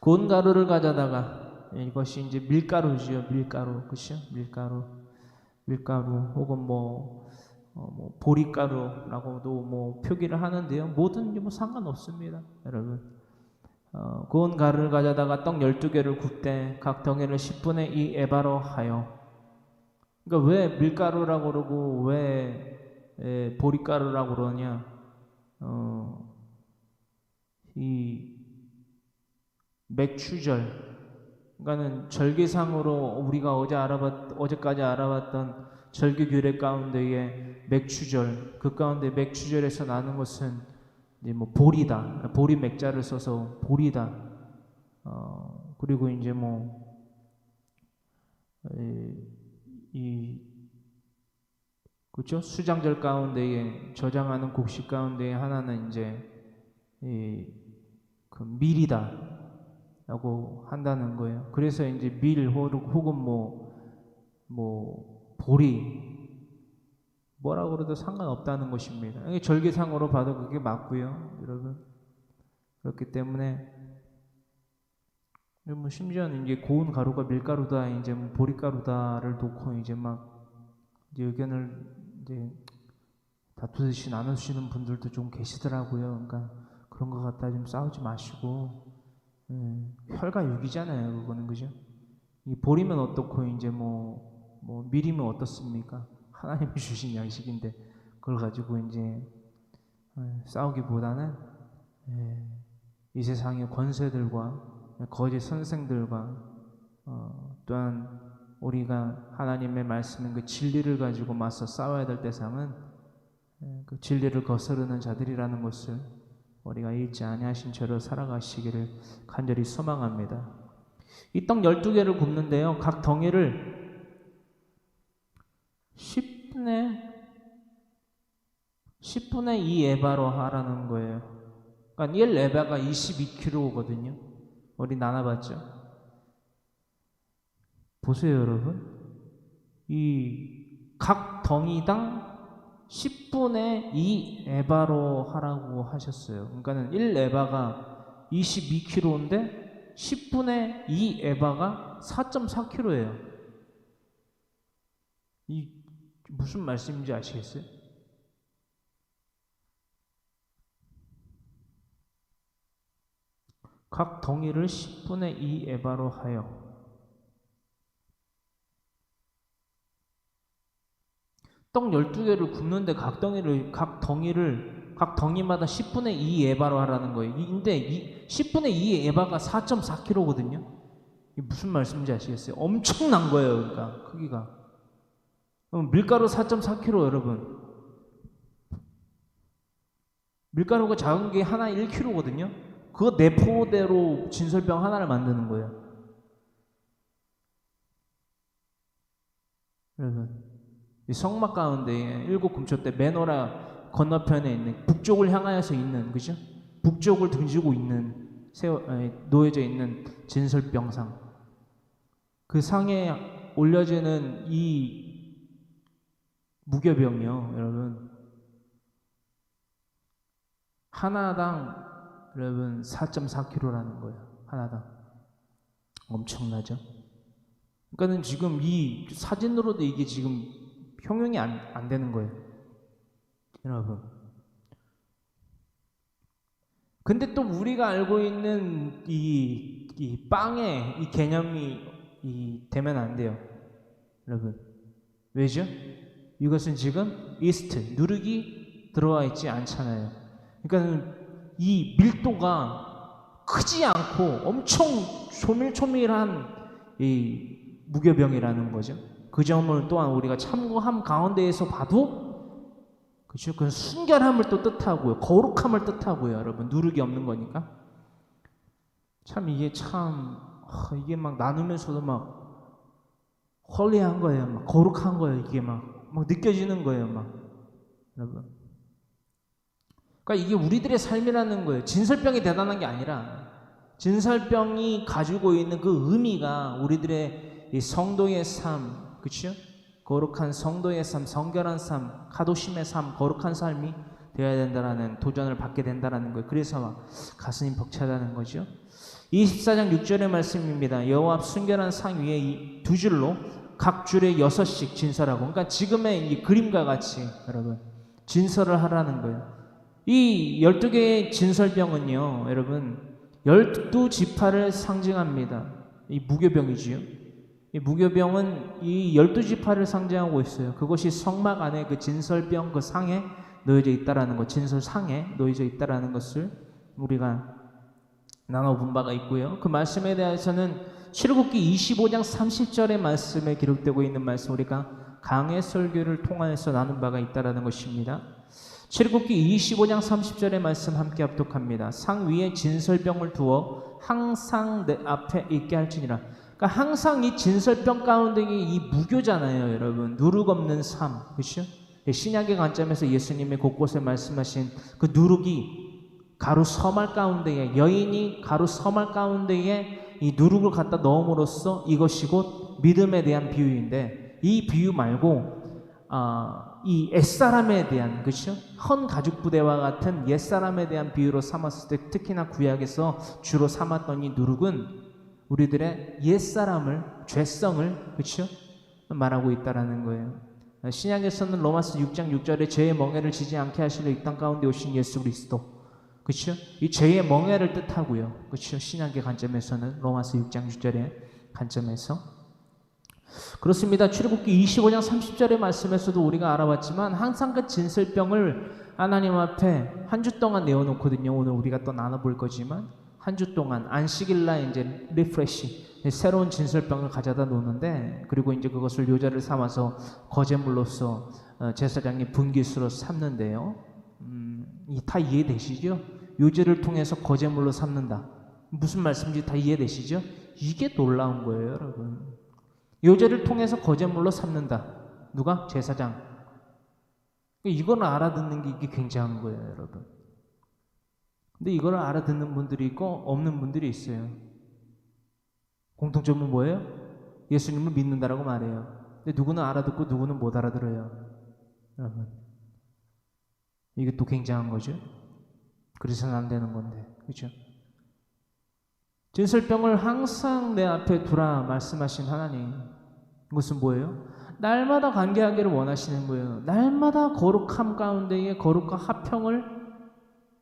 A: 고운 가루를 가져다가, 이것이 이제 밀가루지요. 밀가루, 그렇죠? 밀가루 혹은 보리가루라고도 표기를 하는데요. 뭐든지 상관없습니다, 여러분. 고운 가루를 가져다가 떡 12개를 굽되 각 덩이를 10분의 2 에바로 하여. 그러니까 왜 밀가루라고 그러고 왜 보리가루라고 그러냐? 이 맥추절, 그러니까는 절기상으로 우리가 어제까지 알아봤던 절기 규례 가운데에 맥추절, 그 가운데 맥추절에서 나는 것은 이제 보리다. 보리 맥자를 써서 보리다. 그리고 이제 그렇죠? 수장절 가운데에 저장하는 곡식 가운데에 하나는 이제 그 밀이다라고 한다는 거예요. 그래서 이제 밀 혹은 보리 뭐라고 그래도 상관없다는 것입니다. 절기상으로 봐도 그게 맞고요, 여러분. 그렇기 때문에 심지어는 이제 고운 가루가 밀가루다, 이제 보리가루다를 놓고 이제 의견을 이제 다투듯이 나누시는 분들도 좀 계시더라고요. 그러니까 그런 것 갖다 좀 싸우지 마시고, 혈과육이잖아요, 그거는, 그죠? 이 보리면 어떻고 이제 밀이면 어떻습니까? 하나님이 주신 양식인데 그걸 가지고 이제 싸우기보다는 이 세상의 권세들과 거짓 선생들과 또한 우리가 하나님의 말씀인 그 진리를 가지고 맞서 싸워야 될 대상은 그 진리를 거스르는 자들이라는 것을 우리가 잊지 아니하신 채로 살아가시기를 간절히 소망합니다. 이 떡 12개를 굽는데요, 각 덩이를 10분의 2 에바로 하라는 거예요. 그러니까 1 에바가 22kg거든요. 우리 나눠봤죠? 보세요, 여러분. 이 각 덩이당 10분의 2 에바로 하라고 하셨어요. 그러니까는 1 에바가 22kg인데 10분의 2 에바가 4.4kg예요. 이 무슨 말씀인지 아시겠어요? 각 덩이를 10분의 2 에바로 하여. 떡 12개를 굽는데 각 덩이마다 10분의 2 에바로 하라는 거예요. 근데 10분의 2 에바가 4.4kg거든요. 이게 무슨 말씀인지 아시겠어요? 엄청난 거예요, 그러니까 크기가. 밀가루 4.4kg, 여러분. 밀가루가 작은 게 하나 1kg거든요. 그거 내포대로 진설병 하나를 만드는 거예요. 여러분, 이 성막 가운데 7 금초대 메노라 건너편에 있는 북쪽을 향하여서 있는, 그죠? 북쪽을 등지고 있는 놓여져 있는 진설병상, 그 상에 올려지는 이 무교병이요, 여러분, 하나당 여러분 4.4kg라는 거예요. 하나당. 엄청나죠? 그러니까는 지금 이 사진으로도 이게 지금 형용이 안 되는 거예요, 여러분. 근데 또 우리가 알고 있는 이 빵의 이 개념이 되면 안 돼요, 여러분. 왜죠? 이것은 지금 이스트, 누룩이 들어와 있지 않잖아요. 그러니까 이 밀도가 크지 않고 엄청 조밀조밀한 이 무교병이라는 거죠. 그 점을 또한 우리가 참고함 가운데에서 봐도, 그렇죠? 그 순결함을 또 뜻하고요, 거룩함을 뜻하고요, 여러분. 누룩이 없는 거니까. 참 이게 막 나누면서도 막 홀리한 거예요. 막 거룩한 거예요. 이게 막 느껴지는 거예요. 막 여러분. 그러니까 이게 우리들의 삶이라는 거예요. 진설병이 대단한 게 아니라 진설병이 가지고 있는 그 의미가 우리들의 이 성도의 삶, 그렇죠? 거룩한 성도의 삶, 성결한 삶, 가도심의 삶, 거룩한 삶이 되어야 된다라는 도전을 받게 된다라는 거예요. 그래서 막 가슴이 벅차다는 거죠. 24장 6절의 말씀입니다. 여호와 앞 순결한 상 위에 이 두 줄로 각 줄에 6씩 진설하고, 그러니까 지금의 이 그림과 같이 여러분 진설을 하라는 거예요. 이 12개의 진설병은요, 여러분 12지파를 상징합니다. 이 무교병이지요. 이 무교병은 이 12지파를 상징하고 있어요. 그것이 성막 안에 그 진설병 그 상에 놓여져 있다라는 것, 진설상에 놓여져 있다라는 것을 우리가 나눠본 바가 있고요. 그 말씀에 대해서는 출애굽기 25장 30절의 말씀에 기록되고 있는 말씀, 우리가 강해 설교를 통하여서 나눈 바가 있다라는 것입니다. 출애굽기 25장 30절의 말씀 함께 합독합니다. 상 위에 진설병을 두어 항상 내 앞에 있게 할지니라. 그러니까 항상 이 진설병 가운데 이 무교잖아요, 여러분. 누룩 없는 삶, 그렇죠? 신약의 관점에서 예수님이 곳곳에 말씀하신 그 누룩이 가루 서말 가운데에, 여인이 가루 서말 가운데에 이 누룩을 갖다 넣음으로써 이것이 곧 믿음에 대한 비유인데, 이 비유 말고 이 옛사람에 대한, 그렇죠? 헌 가죽 부대와 같은 옛사람에 대한 비유로 삼았을 때, 특히나 구약에서 주로 삼았던 이 누룩은 우리들의 옛사람을, 죄성을, 그렇죠? 말하고 있다라는 거예요. 신약에서는 로마서 6장 6절에 죄의 멍에를 지지 않게 하시려 이 땅 가운데 오신 예수 그리스도, 그렇죠? 이 죄의 멍에를 뜻하고요, 그렇죠? 신약의 관점에서는 로마서 6장 6절의 관점에서 그렇습니다. 출애굽기 25장 30절의 말씀에서도 우리가 알아봤지만 항상 그 진설병을 하나님 앞에 한 주 동안 내어놓거든요. 오늘 우리가 또 나눠볼 거지만 한 주 동안 안식일날 이제 리프레시, 새로운 진설병을 가져다 놓는데, 그리고 이제 그것을 요자를 삼아서 거제물로서 제사장이 분깃으로 삼는데요. 다 이해되시죠? 요제를 통해서 거제물로 삼는다. 무슨 말씀인지 다 이해되시죠? 이게 놀라운 거예요, 여러분. 요제를 통해서 거제물로 삼는다. 누가? 제사장. 이걸 알아듣는 게 이게 굉장한 거예요, 여러분. 근데 이걸 알아듣는 분들이 있고 없는 분들이 있어요. 공통점은 뭐예요? 예수님을 믿는다라고 말해요. 근데 누구는 알아듣고 누구는 못 알아들어요, 여러분. 이게 또 굉장한 거죠. 그래서는 안 되는 건데, 그렇죠? 진설병을 항상 내 앞에 두라 말씀하신 하나님, 그것은 뭐예요? 날마다 관계하기를 원하시는 거예요. 날마다 거룩함 가운데에 거룩과 화평을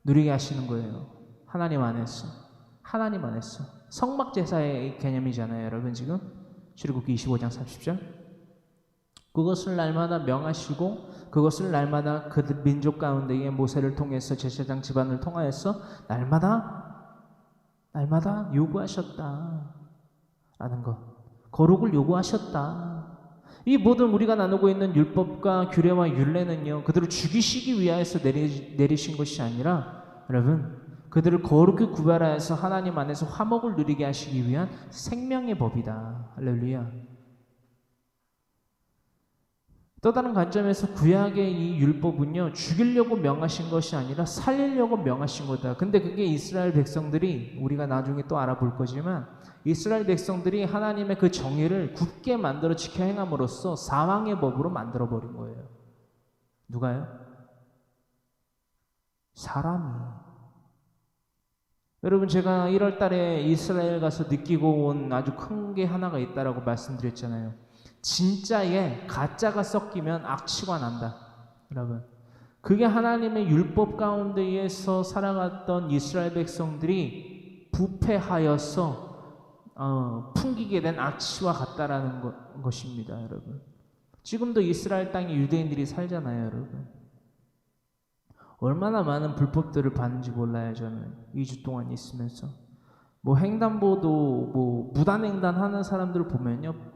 A: 누리게 하시는 거예요. 하나님 안에서. 하나님 안에서. 성막제사의 개념이잖아요, 여러분. 지금 출애굽기 25장 30절. 그것을 날마다 명하시고 그것을 날마다 그들 민족 가운데에 모세를 통해서 제사장 집안을 통하여서 날마다 요구하셨다 라는 것. 거룩을 요구하셨다. 이 모든 우리가 나누고 있는 율법과 규례와 율례는요, 그들을 죽이시기 위하여서 내리신 것이 아니라, 여러분, 그들을 거룩히 구별하여서 하나님 안에서 화목을 누리게 하시기 위한 생명의 법이다. 할렐루야. 또 다른 관점에서 구약의 이 율법은요, 죽이려고 명하신 것이 아니라 살리려고 명하신 거다. 근데 그게 이스라엘 백성들이, 우리가 나중에 또 알아볼 거지만, 이스라엘 백성들이 하나님의 그 정의를 굳게 만들어 지켜 행함으로써 사망의 법으로 만들어 버린 거예요. 누가요? 사람이. 여러분, 제가 1월 달에 이스라엘 가서 느끼고 온 아주 큰 게 하나가 있다라고 말씀드렸잖아요. 진짜에 가짜가 섞이면 악취가 난다. 여러분, 그게 하나님의 율법 가운데에서 살아갔던 이스라엘 백성들이 부패하여서 풍기게 된 악취와 같다라는 것입니다, 여러분. 지금도 이스라엘 땅에 유대인들이 살잖아요, 여러분. 얼마나 많은 불법들을 받는지 몰라요, 저는. 2주 동안 있으면서. 횡단보도 무단횡단 하는 사람들을 보면요,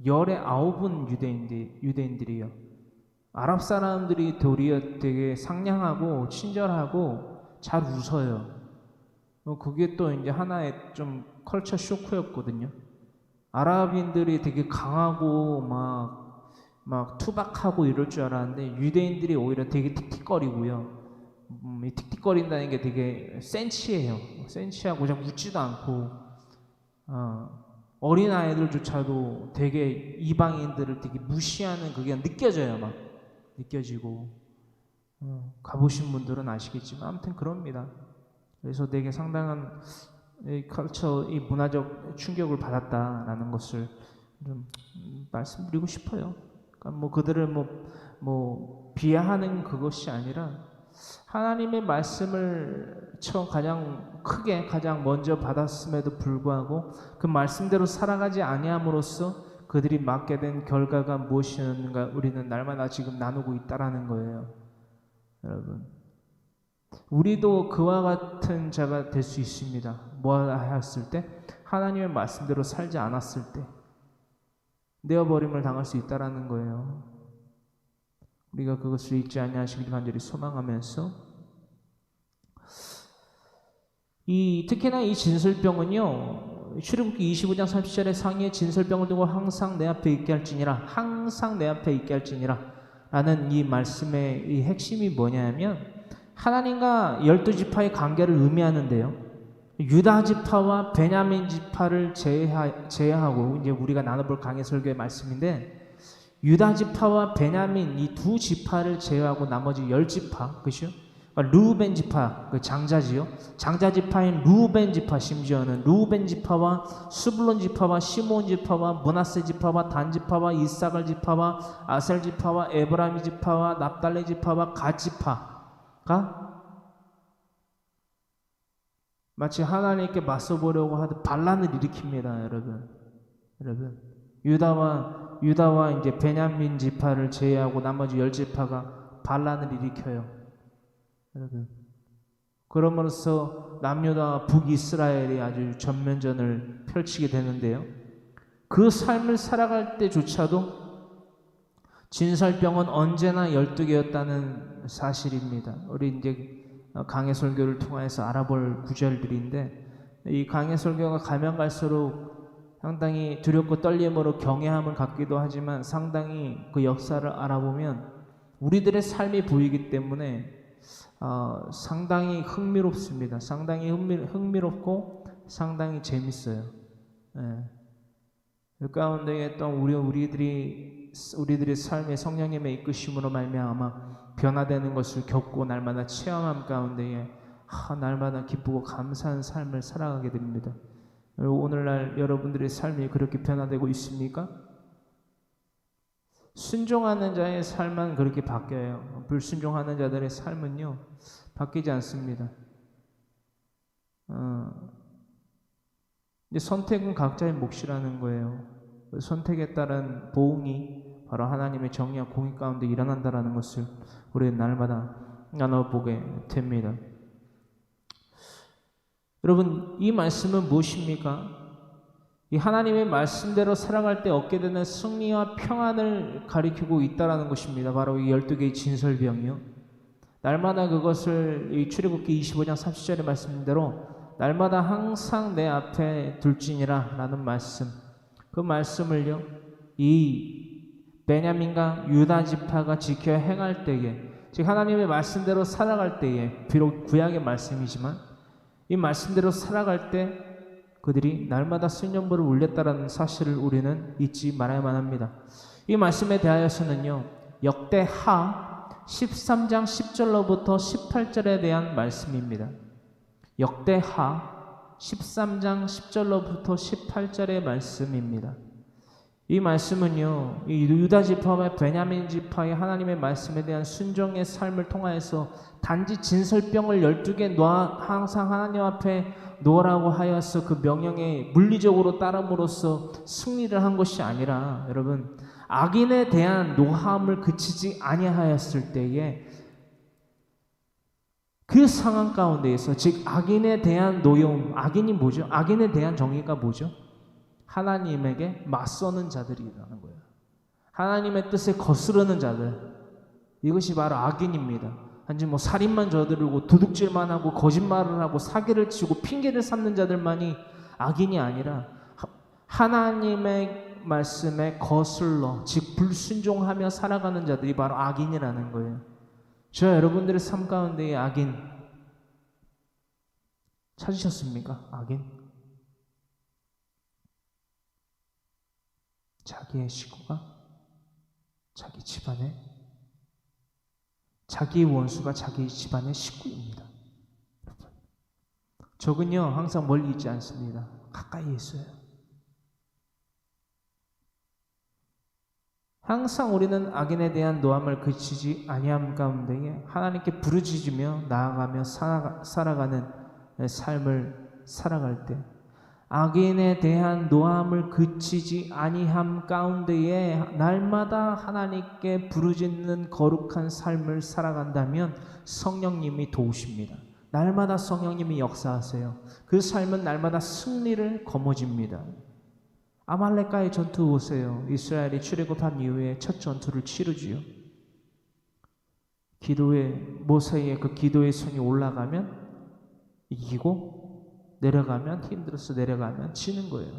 A: 열의 9은 유대인들이요. 아랍 사람들이 도리어 되게 상냥하고 친절하고 잘 웃어요. 그게 또 이제 하나의 좀 컬처 쇼크였거든요. 아랍인들이 되게 강하고 막 투박하고 이럴 줄 알았는데 유대인들이 오히려 되게 틱틱거리고요. 이 틱틱거린다는 게 되게 센치해요. 센치하고 좀 웃지도 않고 어린 아이들조차도 되게 이방인들을 되게 무시하는 그게 느껴져요. 막 느껴지고 가보신 분들은 아시겠지만 아무튼 그럽니다. 그래서 되게 상당한 이 컬처, 이 문화적 충격을 받았다라는 것을 좀 말씀드리고 싶어요. 그러니까 뭐 그들을 뭐 비하하는 그것이 아니라 하나님의 말씀을 가장 크게 가장 먼저 받았음에도 불구하고 그 말씀대로 살아가지 아니함으로써 그들이 맞게 된 결과가 무엇이었는가 우리는 날마다 지금 나누고 있다라는 거예요. 여러분, 우리도 그와 같은 자가 될 수 있습니다. 뭐 하였을 때? 하나님의 말씀대로 살지 않았을 때 내어버림을 당할 수 있다라는 거예요. 우리가 그것을 잊지 아니하시길 간절히 소망하면서 특히나 이 진설병은요, 출애굽기 25장 30절에 상의에 진설병을 두고 항상 내 앞에 있게 할지니라, 항상 내 앞에 있게 할지니라 라는 이 말씀의 이 핵심이 뭐냐면 하나님과 12지파의 관계를 의미하는데요, 유다 지파와 베냐민 지파를 제외하고 이제 우리가 나눠볼 강해 설교의 말씀인데, 유다 지파와 베냐민 이 두 지파를 제외하고 나머지 10지파, 그죠? 루벤 지파, 그 장자지요. 장자 지파인 루벤 지파, 심지어는 루벤 지파와 스불론 지파와 시몬 지파와 므낫세 지파와 단 지파와 이사갈 지파와 아셀 지파와 에브라임 지파와 납달리 지파와 갓 지파가 마치 하나님께 맞서보려고 하듯 반란을 일으킵니다, 여러분. 유다와 이제 베냐민 지파를 제외하고 나머지 10지파가 반란을 일으켜요. 여러분, 그럼으로써 남유다와 북이스라엘이 아주 전면전을 펼치게 되는데요, 그 삶을 살아갈 때조차도 진설병은 언제나 12개였다는 사실입니다. 우리 이제 강해 설교를 통해서 알아볼 구절들인데, 이 강해 설교가 가면 갈수록 상당히 두렵고 떨림으로 경외함을 갖기도 하지만 상당히 그 역사를 알아보면 우리들의 삶이 보이기 때문에 상당히 흥미롭습니다. 상당히 흥미롭고 상당히 재밌어요. 예. 그 가운데 있던 우리들의 삶의 성령님의 이끄심으로 말미암아 변화되는 것을 겪고 날마다 체험함 가운데에 날마다 기쁘고 감사한 삶을 살아가게 됩니다. 오늘날 여러분들의 삶이 그렇게 변화되고 있습니까? 순종하는 자의 삶만 그렇게 바뀌어요. 불순종하는 자들의 삶은요, 바뀌지 않습니다. 이제 선택은 각자의 몫이라는 거예요. 선택에 따른 보응이 바로 하나님의 정의와 공의 가운데 일어난다라는 것을 우리는 날마다 나눠보게 됩니다. 여러분, 이 말씀은 무엇입니까? 이 하나님의 말씀대로 살아갈 때 얻게 되는 승리와 평안을 가리키고 있다라는 것입니다. 바로 이 12개의 진설병이요. 날마다 그것을 이 출애굽기 25장 30절의 말씀대로 날마다 항상 내 앞에 둘지니라 라는 말씀, 그 말씀을요, 이 베냐민과 유다 지파가 지켜 행할 때에, 즉 하나님의 말씀대로 살아갈 때에, 비록 구약의 말씀이지만 이 말씀대로 살아갈 때 그들이 날마다 승전보를 울렸다라는 사실을 우리는 잊지 말아야만 합니다. 이 말씀에 대하여서는요, 역대하 13장 10절로부터 18절에 대한 말씀입니다. 역대하 13장 10절로부터 18절의 말씀입니다. 이 말씀은요, 이 유다 지파와 베냐민 지파의 하나님의 말씀에 대한 순종의 삶을 통하여서 단지 진설병을 12개 항상 하나님 앞에 놓으라고 하여서 그 명령에 물리적으로 따름으로써 승리를 한 것이 아니라, 여러분, 악인에 대한 노함을 그치지 아니하였을 때에 그 상황 가운데에서, 즉 악인에 대한 노여움, 악인이 뭐죠? 악인에 대한 정의가 뭐죠? 하나님에게 맞서는 자들이라는 거예요. 하나님의 뜻에 거스르는 자들, 이것이 바로 악인입니다. 단지 뭐 살인만 저지르고 도둑질만 하고 거짓말을 하고 사기를 치고 핑계를 삼는 자들만이 악인이 아니라 하나님의 말씀에 거슬러 즉 불순종하며 살아가는 자들이 바로 악인이라는 거예요. 저 여러분들의 삶 가운데의 악인 찾으셨습니까? 악인? 자기의 식구가 자기 집안에 자기의 원수가 자기 집안의 식구입니다. 여러분, 적은요 항상 멀리 있지 않습니다. 가까이 있어요. 항상 우리는 악인에 대한 노함을 그치지 아니함 가운데에 하나님께 부르짖으며 나아가며 살아가는 삶을 살아갈 때 악인에 대한 노함을 그치지 아니함 가운데에 날마다 하나님께 부르짖는 거룩한 삶을 살아간다면 성령님이 도우십니다. 날마다 성령님이 역사하세요. 그 삶은 날마다 승리를 거머쥡니다. 아말렉과의 전투 보세요. 이스라엘이 출애굽한 이후에 첫 전투를 치르지요. 모세의 그 기도의 손이 올라가면 이기고 내려가면 힘들어서 내려가면 지는 거예요.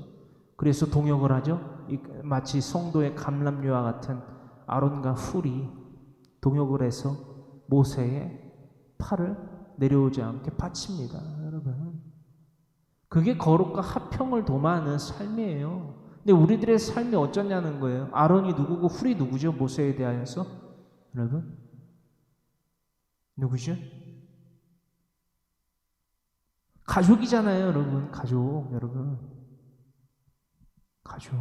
A: 그래서 동역을 하죠. 마치 성도의 감람류와 같은 아론과 훌이 동역을 해서 모세의 팔을 내려오지 않게 받칩니다. 여러분, 그게 거룩과 화평을 도모하는 삶이에요. 근데 우리들의 삶이 어쩌냐는 거예요. 아론이 누구고 훌이 누구죠? 모세에 대하여서 여러분 누구죠? 가족이잖아요, 여러분. 가족, 여러분. 가족.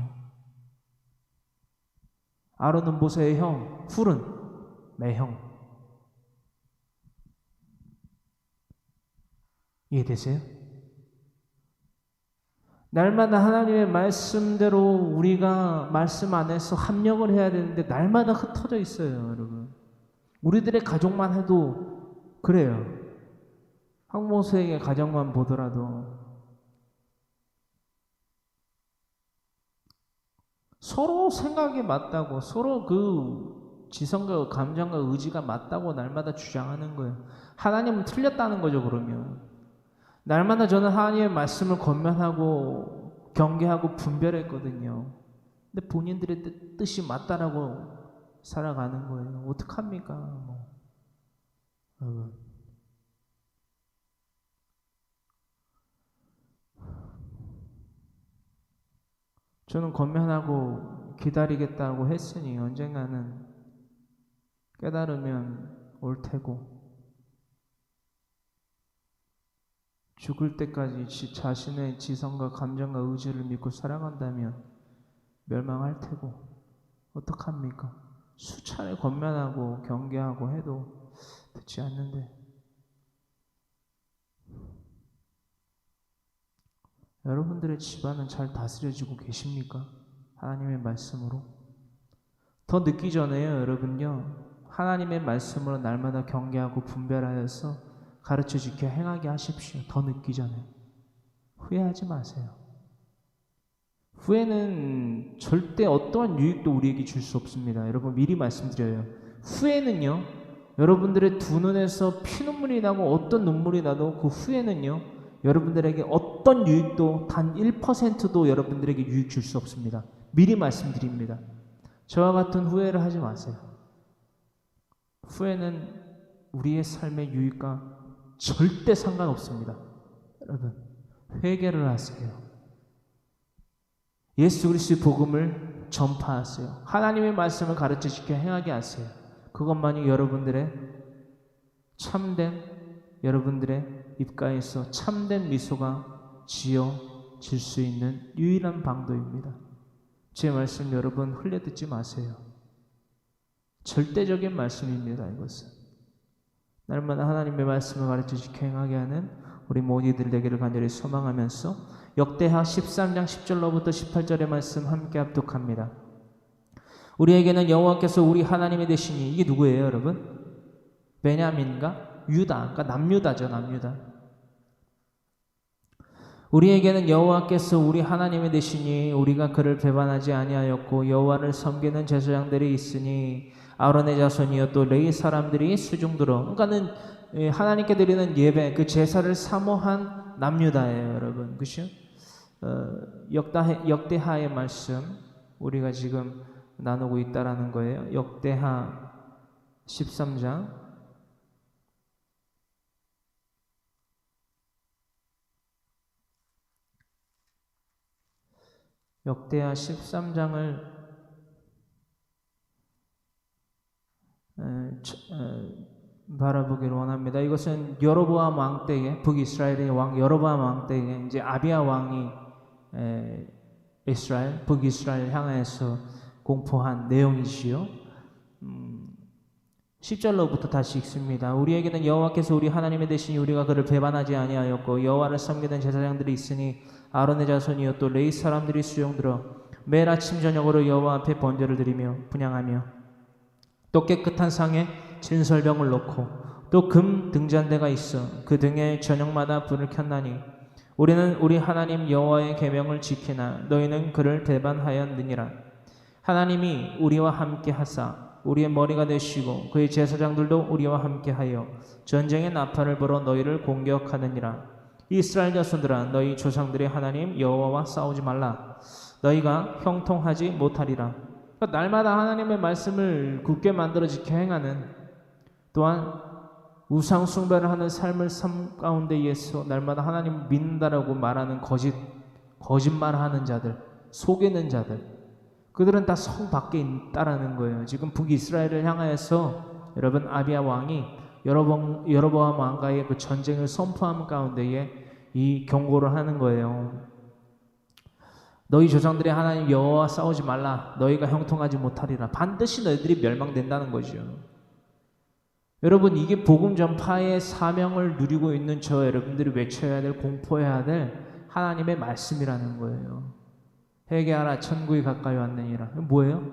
A: 아론은 모세의 형, 훌은 매형. 이해되세요? 날마다 하나님의 말씀대로 우리가 말씀 안에서 합력을 해야 되는데 날마다 흩어져 있어요, 여러분. 우리들의 가족만 해도 그래요. 황모세에게 가정만 보더라도 서로 생각이 맞다고, 서로 그 지성과 감정과 의지가 맞다고 날마다 주장하는 거예요. 하나님은 틀렸다는 거죠. 그러면 날마다 저는 하나님의 말씀을 권면하고 경계하고 분별했거든요. 근데 본인들의 뜻이 맞다라고 살아가는 거예요. 어떡합니까? 여러분, 저는 권면하고 기다리겠다고 했으니 언젠가는 깨달으면 올 테고 죽을 때까지 자신의 지성과 감정과 의지를 믿고 살아간다면 멸망할 테고 어떡합니까? 수차례 권면하고 경계하고 해도 듣지 않는데 여러분들의 집안은 잘 다스려지고 계십니까? 하나님의 말씀으로? 더 늦기 전에요, 여러분요. 하나님의 말씀으로 날마다 경계하고 분별하여서 가르쳐 지켜 행하게 하십시오. 더 늦기 전에. 후회하지 마세요. 후회는 절대 어떠한 유익도 우리에게 줄 수 없습니다. 여러분 미리 말씀드려요. 후회는요, 여러분들의 두 눈에서 피눈물이 나고 어떤 눈물이 나도 그 후회는요, 여러분들에게 어떤 유익도 단 1%도 여러분들에게 유익 줄 수 없습니다. 미리 말씀드립니다. 저와 같은 후회를 하지 마세요. 후회는 우리의 삶의 유익과 절대 상관없습니다. 여러분, 회개를 하세요. 예수 그리스도의 복음을 전파하세요. 하나님의 말씀을 가르쳐 지켜 행하게 하세요. 그것만이 여러분들의 참된, 여러분들의 입가에서 참된 미소가 지어질 수 있는 유일한 방도입니다. 제 말씀 여러분 흘려듣지 마세요. 절대적인 말씀입니다. 이것은 날마다 하나님의 말씀을 가르쳐 지켜 행하게 하는 우리 모두들 되기를 간절히 소망하면서 역대하 13장 10절로부터 18절의 말씀 함께 합독합니다. 우리에게는 여호와께서 우리 하나님이 되시니, 이게 누구예요 여러분? 베냐민과 유다, 그러니까 남유다죠. 남유다. 우리에게는 여호와께서 우리 하나님이 되시니 우리가 그를 배반하지 아니하였고 여호와를 섬기는 제사장들이 있으니 아론의 자손이요 또 레위 사람들이 수중들어. 그러니까는 하나님께 드리는 예배, 그 제사를 사모한 남유다예요, 여러분. 그렇죠? 역대하의 말씀 우리가 지금 나누고 있다라는 거예요. 역대하 13장 역대하 13장을 바라보기를 원합니다. 이것은 여로보암 왕 때에 북이스라엘의 왕 여로보암 왕 때에 이제 아비야 왕이 이스라엘 북이스라엘 향하여서 공포한 내용이지요. 10절로부터 다시 읽습니다. 우리에게는 여호와께서 우리 하나님의 대신이 우리가 그를 배반하지 아니하였고 여호와를 섬기던 제사장들이 있으니 아론의 자손이요 또 레위 사람들이 수종들어 매일 아침 저녁으로 여호와 앞에 번제를 드리며 분향하며 또 깨끗한 상에 진설병을 놓고 또 금 등잔대가 있어 그 등에 저녁마다 불을 켰나니 우리는 우리 하나님 여호와의 계명을 지키나 너희는 그를 배반하였느니라. 하나님이 우리와 함께 하사 우리의 머리가 되시고 그의 제사장들도 우리와 함께하여 전쟁의 나팔을 불어 너희를 공격하느니라. 이스라엘 자손들아 너희 조상들의 하나님 여호와와 싸우지 말라. 너희가 형통하지 못하리라. 그러니까 날마다 하나님의 말씀을 굳게 만들어 지켜 행하는, 또한 우상 숭배를 하는 삶을 삶 가운데에서 날마다 하나님을 믿는다라고 말하는 거짓말하는 자들, 속이는 자들, 그들은 다 성 밖에 있다라는 거예요. 지금 북이스라엘을 향하여서 여러분 아비야 왕이 여로보암 왕과의 그 전쟁을 선포하는 가운데에 이 경고를 하는 거예요. 너희 조상들의 하나님 여호와와 싸우지 말라. 너희가 형통하지 못하리라. 반드시 너희들이 멸망된다는 거죠. 여러분, 이게 복음 전파의 사명을 누리고 있는 저 여러분들이 외쳐야 될, 공포해야 될 하나님의 말씀이라는 거예요. 회개하라, 천국이 가까이 왔느니라. 뭐예요?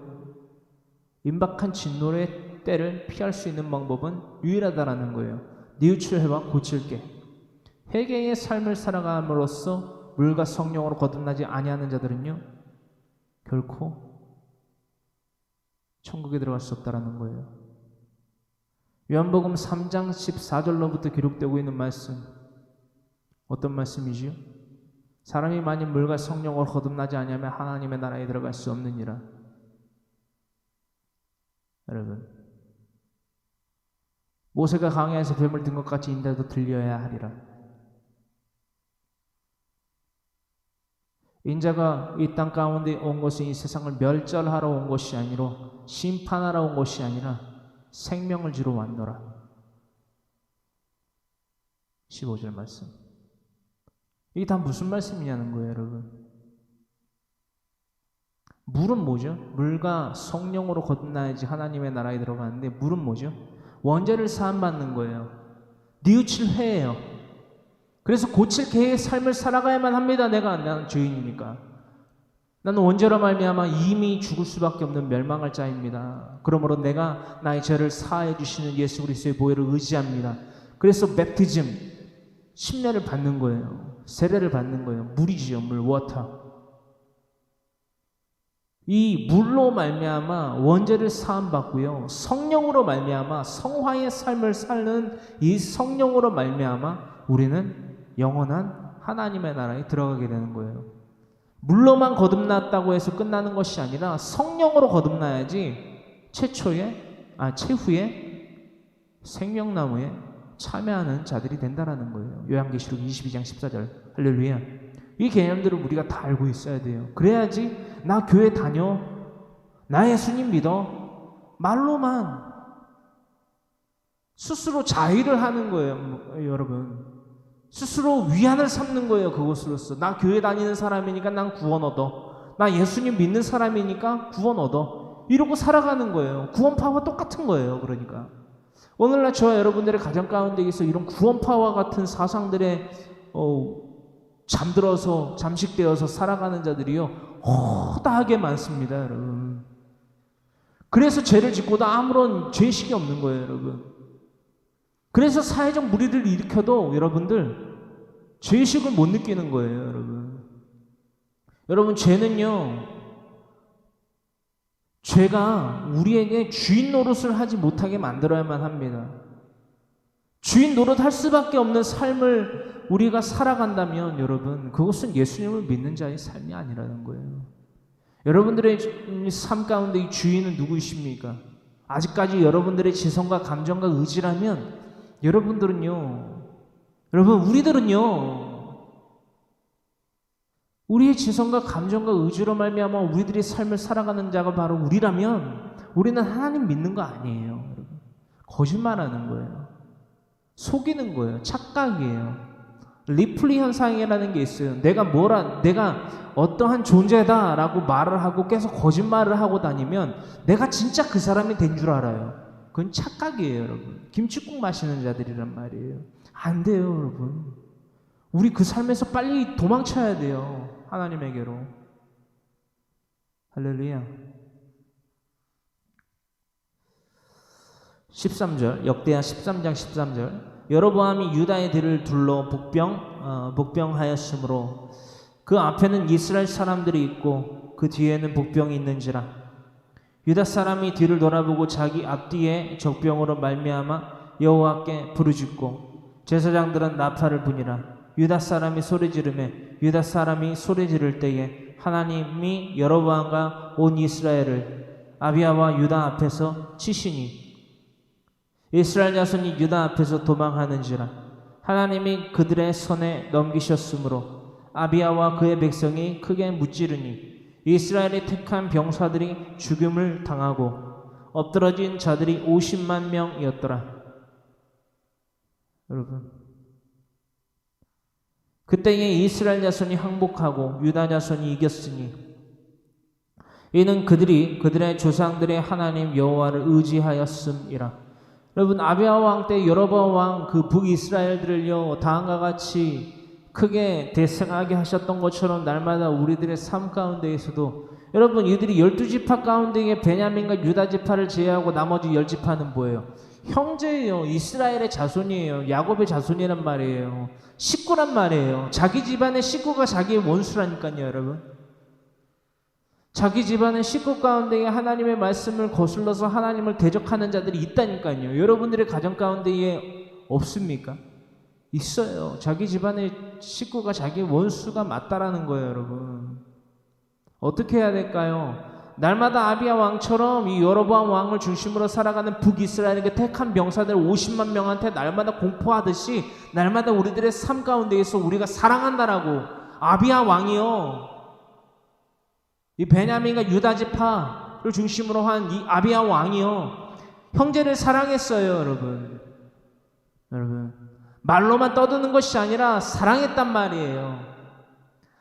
A: 임박한 진노의 때를 피할 수 있는 방법은 유일하다라는 거예요. 뉘우칠해봐 고칠게. 회개의 삶을 살아감으로써 물과 성령으로 거듭나지 아니하는 자들은요 결코 천국에 들어갈 수 없다라는 거예요. 요한복음 3장 14절로부터 기록되고 있는 말씀, 어떤 말씀이지요? 사람이 만일 물과 성령으로 거듭나지 아니하면 하나님의 나라에 들어갈 수 없느니라. 여러분, 모세가 광야에서 뱀을 든 것 같이 인자도 들려야 하리라. 인자가 이 땅 가운데 온 것은 이 세상을 멸절하러 온 것이 아니라 심판하러 온 것이 아니라 생명을 주러 왔노라. 15절 말씀. 이게 다 무슨 말씀이냐는 거예요, 여러분. 물은 뭐죠? 물과 성령으로 거듭나야지 하나님의 나라에 들어가는데, 물은 뭐죠? 원죄를 사함받는 거예요. 뉘우칠 회예요. 그래서 고칠 개의 삶을 살아가야만 합니다. 나는 죄인이니까. 나는 원죄로 말미암아 이미 죽을 수밖에 없는 멸망할 자입니다. 그러므로 내가 나의 죄를 사하여 주시는 예수 그리스도의 보혈을 의지합니다. 그래서 배프티즘, 침례를 받는 거예요. 세례를 받는 거예요. 물이지요, 물, 워터. 이 물로 말미암아 원죄를 사함받고요, 성령으로 말미암아 성화의 삶을 사는 이 성령으로 말미암아 우리는 영원한 하나님의 나라에 들어가게 되는 거예요. 물로만 거듭났다고 해서 끝나는 것이 아니라 성령으로 거듭나야지 최후에 생명나무에 참여하는 자들이 된다라는 거예요. 요한계시록 22장 14절. 할렐루야. 이 개념들을 우리가 다 알고 있어야 돼요. 그래야지 나 교회 다녀, 나 예수님 믿어, 말로만 스스로 자의를 하는 거예요. 여러분, 스스로 위안을 삼는 거예요. 그것으로서 나 교회 다니는 사람이니까 난 구원 얻어, 나 예수님 믿는 사람이니까 구원 얻어, 이러고 살아가는 거예요. 구원파와 똑같은 거예요. 그러니까 오늘날 저와 여러분들의 가정 가운데에서 이런 구원파와 같은 사상들에 잠들어서 잠식되어서 살아가는 자들이요 허다하게 많습니다, 여러분. 그래서 죄를 짓고도 아무런 죄의식이 없는 거예요, 여러분. 그래서 사회적 무리를 일으켜도 여러분들 죄의식을 못 느끼는 거예요, 여러분. 여러분, 죄는요, 죄가 우리에게 주인 노릇을 하지 못하게 만들어야만 합니다. 주인 노릇할 수밖에 없는 삶을 우리가 살아간다면 여러분, 그것은 예수님을 믿는 자의 삶이 아니라는 거예요. 여러분들의 삶 가운데 이 주인은 누구이십니까? 아직까지 여러분들의 지성과 감정과 의지라면 여러분들은요, 우리들은요, 우리의 지성과 감정과 의지로 말미암아 우리들의 삶을 살아가는 자가 바로 우리라면 우리는 하나님 믿는 거 아니에요, 여러분. 거짓말하는 거예요. 속이는 거예요. 착각이에요. 리플리 현상이라는 게 있어요. 내가 어떠한 존재다라고 말을 하고 계속 거짓말을 하고 다니면 내가 진짜 그 사람이 된 줄 알아요. 그건 착각이에요, 여러분. 김칫국 마시는 자들이란 말이에요. 안 돼요, 여러분. 우리 그 삶에서 빨리 도망쳐야 돼요. 하나님에게로. 할렐루야. 13절, 역대하 13장 13절. 여로보암이 유다의 들을 둘러 복병하였으므로 그 앞에는 이스라엘 사람들이 있고 그 뒤에는 복병이 있는지라. 유다 사람이 뒤를 돌아보고 자기 앞뒤에 적병으로 말미암아 여호와께 부르짖고 제사장들은 나팔을 부니라. 유다 사람이 소리 지르매 유다 사람이 소리 지를 때에 하나님이 여로보암과 온 이스라엘을 아비야와 유다 앞에서 치시니 이스라엘 자손이 유다 앞에서 도망하는지라. 하나님이 그들의 손에 넘기셨으므로 아비야와 그의 백성이 크게 무찌르니 이스라엘의 택한 병사들이 죽음을 당하고 엎드러진 자들이 50만 명이었더라. 여러분, 그때에 이스라엘 자손이 항복하고 유다 자손이 이겼으니 이는 그들이 그들의 조상들의 하나님 여호와를 의지하였음이라. 여러분, 아비야 왕 때 여로보암 왕 그 북이스라엘들을요 다음과 같이 크게 대승하게 하셨던 것처럼 날마다 우리들의 삶 가운데에서도 여러분, 이들이 12지파 가운데에 베냐민과 유다 지파를 제외하고 나머지 10지파는 뭐예요? 형제예요. 이스라엘의 자손이에요. 야곱의 자손이란 말이에요. 식구란 말이에요. 자기 집안의 식구가 자기의 원수라니까요, 여러분. 자기 집안의 식구 가운데에 하나님의 말씀을 거슬러서 하나님을 대적하는 자들이 있다니까요. 여러분들의 가정 가운데에 없습니까? 있어요. 자기 집안의 식구가 자기 원수가 맞다라는 거예요, 여러분. 어떻게 해야 될까요? 날마다 아비야 왕처럼 이 여로보암 왕을 중심으로 살아가는 북이스라엘에게 택한 병사들 50만 명한테 날마다 공포하듯이 날마다 우리들의 삶 가운데에서 우리가 사랑한다라고. 아비야 왕이요, 이 베냐민과 유다 지파를 중심으로 한 이 아비야 왕이요, 형제를 사랑했어요, 여러분. 말로만 떠드는 것이 아니라 사랑했단 말이에요.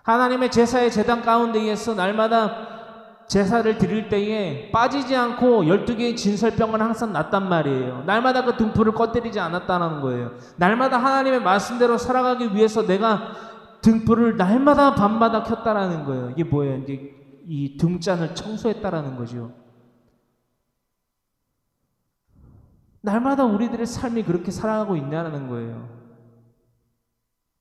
A: 하나님의 제사의 제단 가운데에서 날마다 제사를 드릴 때에 빠지지 않고 12개의 진설병을 항상 놨단 말이에요. 날마다 그 등불을 꺼뜨리지 않았다는 거예요. 날마다 하나님의 말씀대로 살아가기 위해서 내가 등불을 날마다 밤마다 켰다라는 거예요. 이게 뭐예요? 이제 이 등잔을 청소했다라는 거죠. 날마다 우리들의 삶이 그렇게 살아가고 있냐는 거예요.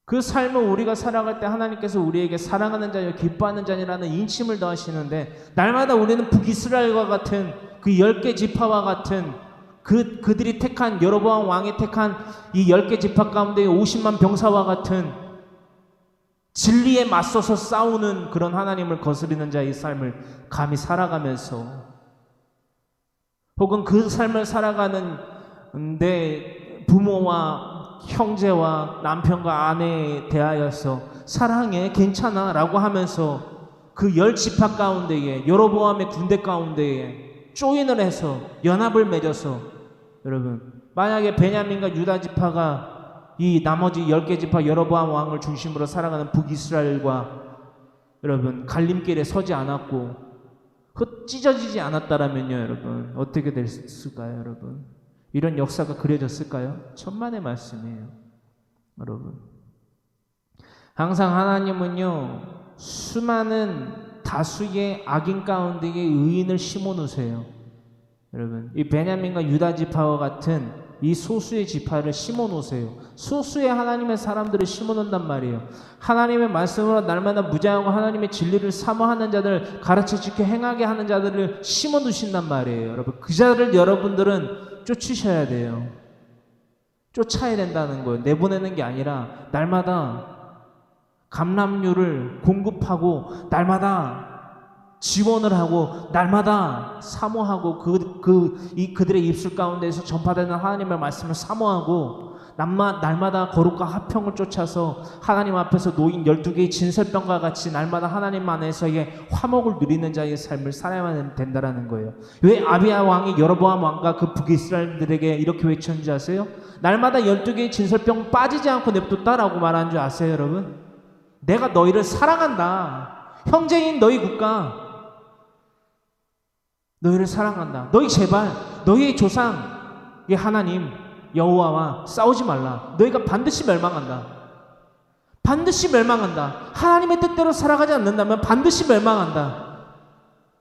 A: 그 삶을 우리가 살아갈 때 하나님께서 우리에게 사랑하는 자여 기뻐하는 자니라는 인침을 더하시는데 날마다 우리는 북이스라엘과 같은 그 10개 지파와 같은 그들이 택한 여로보암 왕이 택한 이 10개 지파 가운데 50만 병사와 같은 진리에 맞서서 싸우는 그런 하나님을 거스리는 자의 삶을 감히 살아가면서 혹은 그 삶을 살아가는 내 부모와 형제와 남편과 아내에 대하여서 사랑해, 괜찮아 라고 하면서 그 10지파 가운데에 여로보암의 군대 가운데에 조인을 해서 연합을 맺어서 여러분, 만약에 베냐민과 유다 지파가 이 나머지 10개 지파 여로보암 왕을 중심으로 살아가는 북이스라엘과 여러분 갈림길에 서지 않았고 찢어지지 않았다라면요, 여러분 어떻게 됐을까요, 여러분? 이런 역사가 그려졌을까요? 천만의 말씀이에요, 여러분. 항상 하나님은요 수많은 다수의 악인 가운데에 의인을 심어 놓으세요. 여러분, 이 베냐민과 유다 지파와 같은 이 소수의 지파를 심어 놓으세요. 소수의 하나님의 사람들을 심어 놓는단 말이에요. 하나님의 말씀으로 날마다 무장하고 하나님의 진리를 사모하는 자들, 가르쳐 지켜 행하게 하는 자들을 심어 두신단 말이에요. 여러분, 그 자를 여러분들은 쫓으셔야 돼요. 쫓아야 된다는 거예요. 내보내는 게 아니라 날마다 감람류를 공급하고 날마다 지원을 하고 날마다 사모하고 그들의 입술 가운데에서 전파되는 하나님의 말씀을 사모하고 날마다 거룩과 화평을 쫓아서 하나님 앞에서 놓인 12개의 진설병과 같이 날마다 하나님 안에서의 화목을 누리는 자의 삶을 살아야만 된다는 거예요. 왜 아비야 왕이 여로보암 왕과 그 북이스라엘들에게 이렇게 외쳤는지 아세요? 날마다 12개의 진설병 빠지지 않고 냅뒀다라고 말한 줄 아세요, 여러분? 내가 너희를 사랑한다. 형제인 너희 국가 너희를 사랑한다. 너희 제발 너희의 조상의 하나님 여호와와 싸우지 말라. 너희가 반드시 멸망한다. 반드시 멸망한다. 하나님의 뜻대로 살아가지 않는다면 반드시 멸망한다.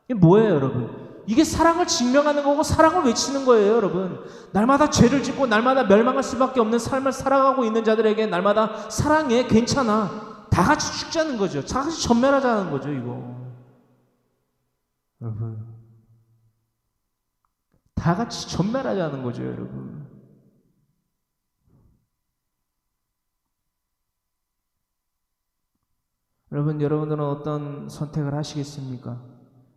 A: 이게 뭐예요, 여러분? 이게 사랑을 증명하는 거고 사랑을 외치는 거예요, 여러분. 날마다 죄를 짓고 날마다 멸망할 수밖에 없는 삶을 살아가고 있는 자들에게 날마다 사랑해, 괜찮아. 다 같이 죽자는 거죠. 다 같이 전멸하자는 거죠, 이거. 여러분. 다 같이 전멸하자는 거죠, 여러분. 여러분들은 어떤 선택을 하시겠습니까?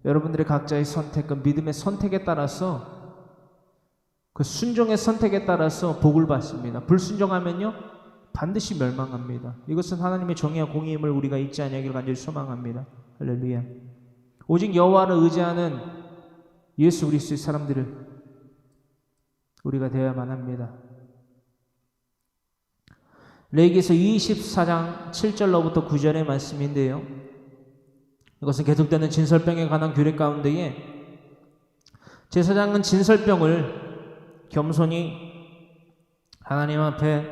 A: 여러분들의 각자의 선택은 믿음의 선택에 따라서 그 순종의 선택에 따라서 복을 받습니다. 불순종하면요 반드시 멸망합니다. 이것은 하나님의 정의와 공의임을 우리가 잊지 아니하기를 간절히 소망합니다. 할렐루야. 오직 여호와를 의지하는 예수 그리스도의 사람들을 우리가 되어야만 합니다. 레위기서 24장 7절로부터 9절의 말씀인데요. 이것은 계속되는 진설병에 관한 규례 가운데에 제사장은 진설병을 겸손히 하나님 앞에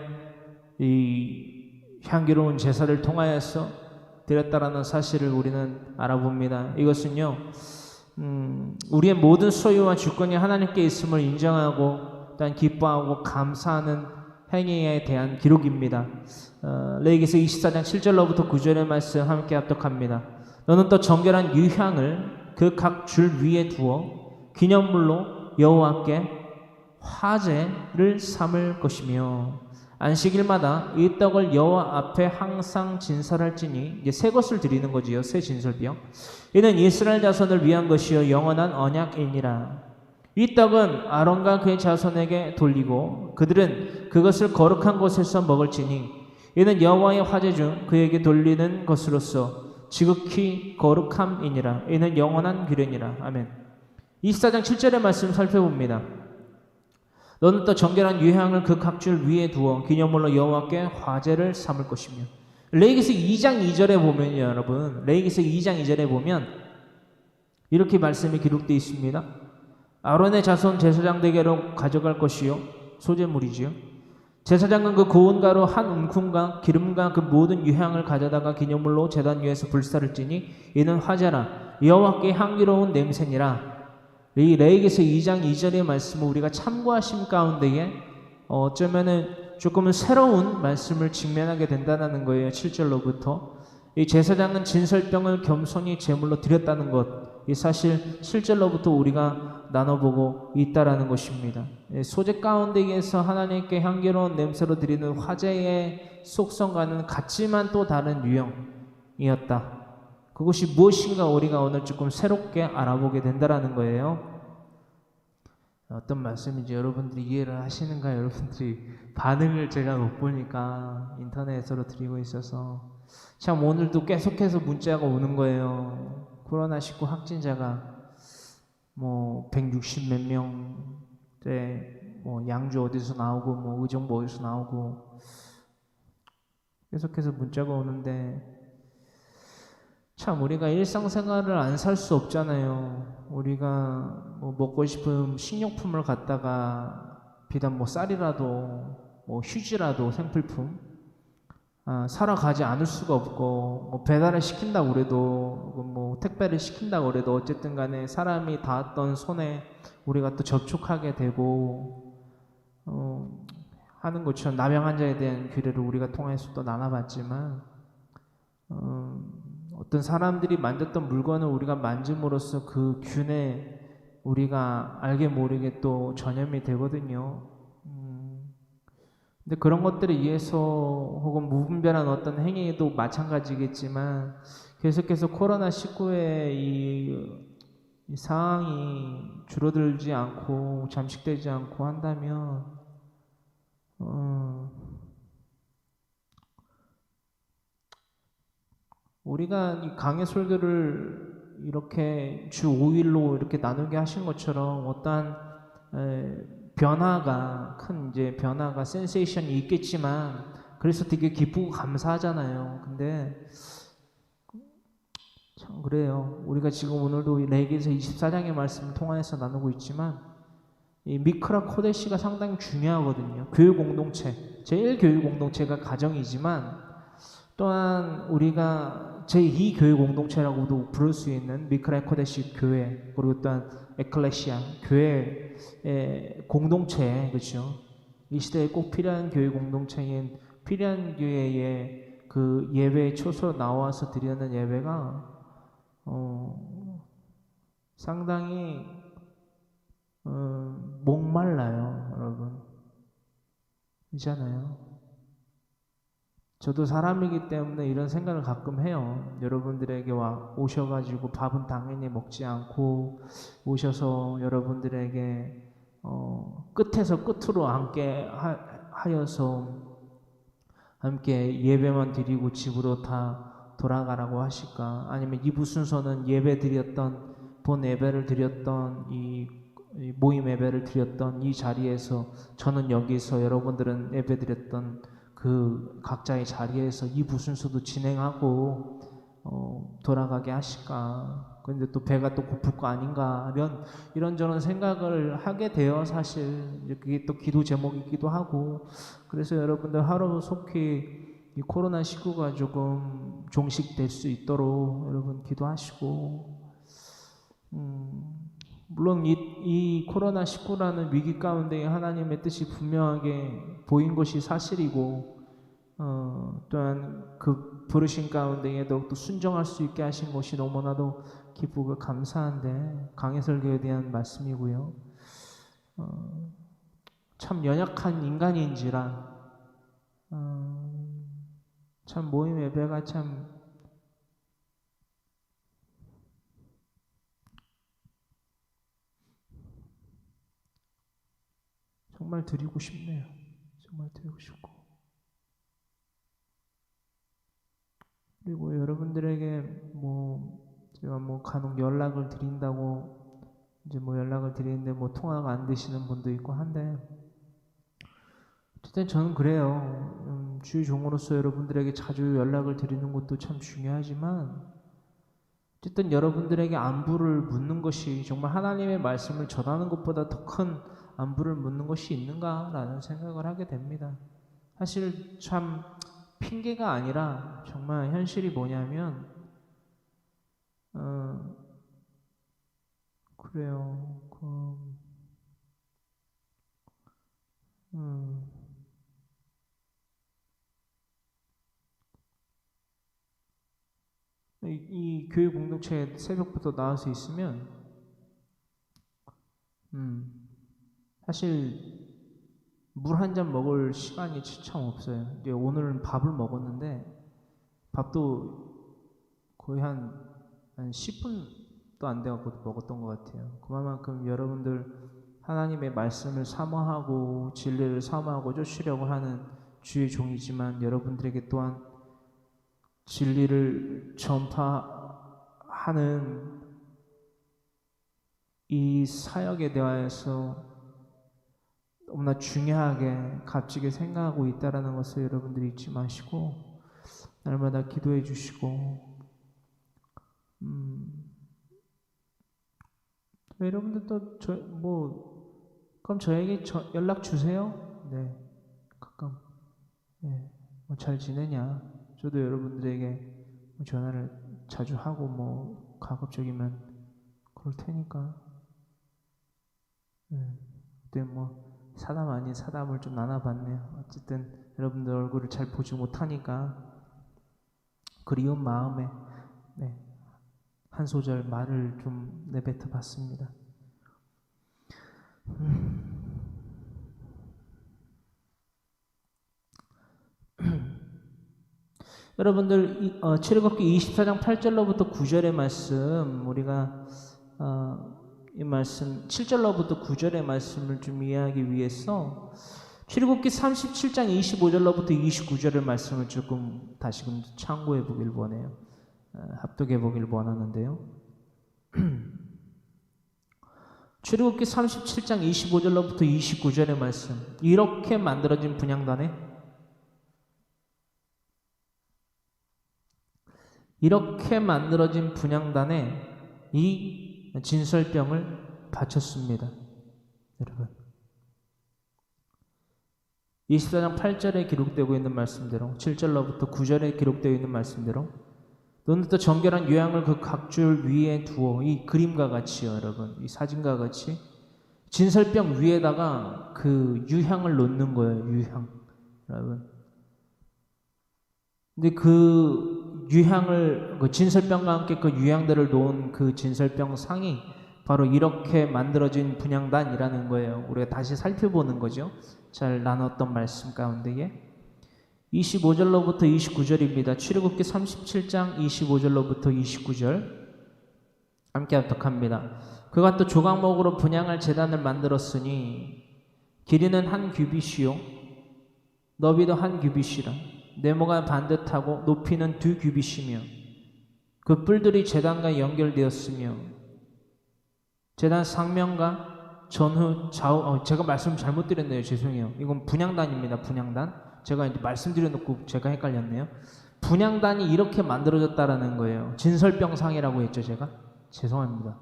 A: 이 향기로운 제사를 통하여서 드렸다라는 사실을 우리는 알아봅니다. 이것은요, 우리의 모든 소유와 주권이 하나님께 있음을 인정하고 또한 기뻐하고 감사하는 행위에 대한 기록입니다. 레위기서 24장 7절로부터 9절의 말씀 함께 합독합니다. 너는 또 정결한 유향을 그 각 줄 위에 두어 기념물로 여호와께 화제를 삼을 것이며 안식일마다 이 떡을 여호와 앞에 항상 진설할지니 이제 새 것을 드리는 거지요. 새 진설병. 이는 이스라엘 자손을 위한 것이요 영원한 언약이니라. 이 떡은 아론과 그의 자손에게 돌리고 그들은 그것을 거룩한 곳에서 먹을지니 이는 여호와의 화제 중 그에게 돌리는 것으로서 지극히 거룩함이니라. 이는 영원한 규례니라. 아멘. 24장 7절의 말씀 살펴봅니다. 너는 또 정결한 유향을 그 각줄 위에 두어 기념물로 여호와께 화제를 삼을 것이며. 레위기서 2장 2절에 보면요, 여러분. 레위기서 2장 2절에 보면 이렇게 말씀이 기록되어 있습니다. 아론의 자손 제사장에게로 가져갈 것이요 소제물이지요. 제사장은 그 고운 가루 한 움큼과 기름과 그 모든 유향을 가져다가 기념물로 제단 위에서 불사를 찌니 이는 화제라 여호와께 향기로운 냄새니라. 이 레위기서 2장 2절의 말씀을 우리가 참고하심 가운데에 어쩌면은 조금은 새로운 말씀을 직면하게 된다는 거예요. 7절로부터 이 제사장은 진설병을 겸손히 제물로 드렸다는 것, 이 사실 7절로부터 우리가 나눠보고 있다라는 것입니다. 소재 가운데에서 하나님께 향기로운 냄새로 드리는 화제의 속성과는 같지만 또 다른 유형이었다. 그것이 무엇인가 우리가 오늘 조금 새롭게 알아보게 된다라는 거예요. 어떤 말씀인지 여러분들이 이해를 하시는가? 여러분들이 반응을 제가 못 보니까 인터넷으로 드리고 있어서 참 오늘도 계속해서 문자가 오는 거예요. 코로나19 확진자가 160 몇 명대 양주 어디서 나오고 의정부 어디서 나오고 계속해서 문자가 오는데 참 우리가 일상생활을 안 살 수 없잖아요. 우리가 먹고 싶은 식료품을 갖다가 비단 쌀이라도 휴지라도 생필품 사러 가지 않을 수가 없고 배달을 시킨다고 그래도 택배를 시킨다고 그래도 어쨌든 간에 사람이 닿았던 손에 우리가 또 접촉하게 되고 하는 것처럼 남용 환자에 대한 규례를 우리가 통해서 또 나눠봤지만 어떤 사람들이 만졌던 물건을 우리가 만짐으로써 그 균에 우리가 알게 모르게 또 전염이 되거든요. 근데 그런 것들에 의해서 혹은 무분별한 어떤 행위도 마찬가지겠지만 계속해서 코로나19의 이 상황이 줄어들지 않고 잠식되지 않고 한다면 우리가 이 강해 설교를 이렇게 주 5일로 이렇게 나누게 하신 것처럼 어떠한 변화가 큰 이제 변화가 센세이션이 있겠지만 그래서 되게 기쁘고 감사하잖아요. 근데 참 그래요. 우리가 지금 오늘도 레위기서 24장의 말씀을 통해서 나누고 있지만 이 미크라 코데시가 상당히 중요하거든요. 교육 공동체, 제일 교육 공동체가 가정이지만 또한 우리가 제2 교육 공동체라고도 부를 수 있는 미크라 코데시 교회, 그리고 또한 에클레시아 교회의 공동체, 그렇죠? 이 시대에 꼭 필요한 교육 공동체인 필요한 교회의 그 예배 초소 나와서 드리는 예배가 상당히 목말라요, 여러분. 이잖아요. 저도 사람이기 때문에 이런 생각을 가끔 해요. 여러분들에게 오셔가지고 밥은 당연히 먹지 않고 오셔서 여러분들에게 끝에서 끝으로 함께 하여서 함께 예배만 드리고 집으로 다 돌아가라고 하실까? 아니면 이부 순서는 예배 드렸던 본 예배를 드렸던 이 모임 예배를 드렸던 이 자리에서 저는 여기서 여러분들은 예배 드렸던 그 각자의 자리에서 이부 순서도 진행하고 돌아가게 하실까? 근데 또 배가 또 고플 거 아닌가? 이런저런 생각을 하게 돼요. 사실 그게 또 기도 제목이기도 하고 그래서 여러분들 하루 속히 이 코로나19가 조금 종식될 수 있도록 여러분 기도하시고 물론 이 코로나19라는 위기 가운데 하나님의 뜻이 분명하게 보인 것이 사실이고 또한 그 부르신 가운데 더욱더 순종할 수 있게 하신 것이 너무나도 기쁘고 감사한데 강해설교에 대한 말씀이고요. 참 연약한 인간인지라 참 모임 예배가 참 정말 드리고 싶네요. 정말 드리고 싶고 그리고 여러분들에게 제가 간혹 연락을 드린다고 이제 연락을 드리는데 통화가 안 되시는 분도 있고 한데 어쨌든 저는 그래요. 주의 종으로서 여러분들에게 자주 연락을 드리는 것도 참 중요하지만 어쨌든 여러분들에게 안부를 묻는 것이 정말 하나님의 말씀을 전하는 것보다 더 큰 안부를 묻는 것이 있는가라는 생각을 하게 됩니다. 사실 참 핑계가 아니라 정말 현실이 뭐냐면 그래요. 이 교육 공동체에 새벽부터 나와서 있으면 사실 물 한 잔 먹을 시간이 참 없어요. 이제 오늘은 밥을 먹었는데 밥도 거의 한 10분도 안 돼갖고 먹었던 것 같아요. 그만큼 여러분들 하나님의 말씀을 사모하고 진리를 사모하고 쫓으려고 하는 주의 종이지만 여러분들에게 또한 진리를 전파하는 이 사역에 대하여서 너무나 중요하게 값지게 생각하고 있다는 것을 여러분들이 잊지 마시고 날마다 기도해 주시고 여러분들도 그럼 저에게 연락 주세요. 네, 가끔 잘 지내냐? 저도 여러분들에게 전화를 자주 하고 가급적이면 그럴 테니까. 그때 사담 아닌 사담을 좀 나눠봤네요. 어쨌든 여러분들 얼굴을 잘 보지 못하니까 그리운 마음에 한 소절 말을 좀 내뱉어 봤습니다. 여러분들 출애굽기 24장 8절로부터 9절의 말씀 우리가 이 말씀 7절로부터 9절의 말씀을 좀 이해하기 위해서 출애굽기 37장 25절로부터 29절의 말씀을 조금 다시금 참고해 보길 원해요. 합독해 보길 원하는데요. 출애굽기 37장 25절로부터 29절의 말씀. 이렇게 만들어진 분향단에 이 진설병을 바쳤습니다. 여러분 24장 8절에 기록되고 있는 말씀대로 7절로부터 9절에 기록되어 있는 말씀대로 너는 또 정결한 유향을 그 각줄 위에 두어 이 그림과 같이요 여러분 이 사진과 같이 진설병 위에다가 그 유향을 놓는 거예요. 유향 여러분 근데 그 유향을 그 진설병과 함께 그 유향들을 놓은 그 진설병 상이 바로 이렇게 만들어진 분향단이라는 거예요. 우리가 다시 살펴보는 거죠. 잘 나눴던 말씀 가운데에 25절로부터 29절입니다. 출애굽기 37장 25절로부터 29절 함께 합독합니다. 그가 또 조각목으로 분향할 제단을 만들었으니 길이는 한 규빗이요 너비도 한 규빗이라 네모가 반듯하고 높이는 2규빗이며 그 뿔들이 제단과 연결되었으며 제단 상면과 전후 좌우 제가 말씀 잘못 드렸네요. 죄송해요. 이건 분향단입니다. 분향단. 제가 이제 말씀드려놓고 제가 헷갈렸네요. 분향단이 이렇게 만들어졌다라는 거예요. 진설병상이라고 했죠. 제가 죄송합니다.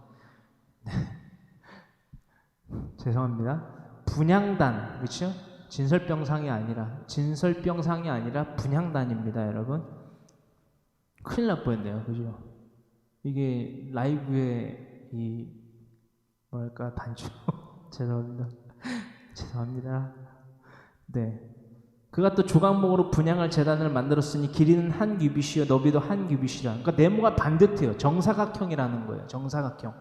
A: 죄송합니다. 분향단 그렇죠? 진설병상이 아니라 분향단입니다. 여러분 큰일 날 뻔했네요. 그죠? 이게 라이브의 이 뭐랄까 단추 죄송합니다. 네, 그가 또 조각목으로 분향할 제단을 만들었으니 길이는 한 규빗이요 너비도 한 규빗이라. 그러니까 네모가 반듯해요. 정사각형이라는 거예요. 정사각형,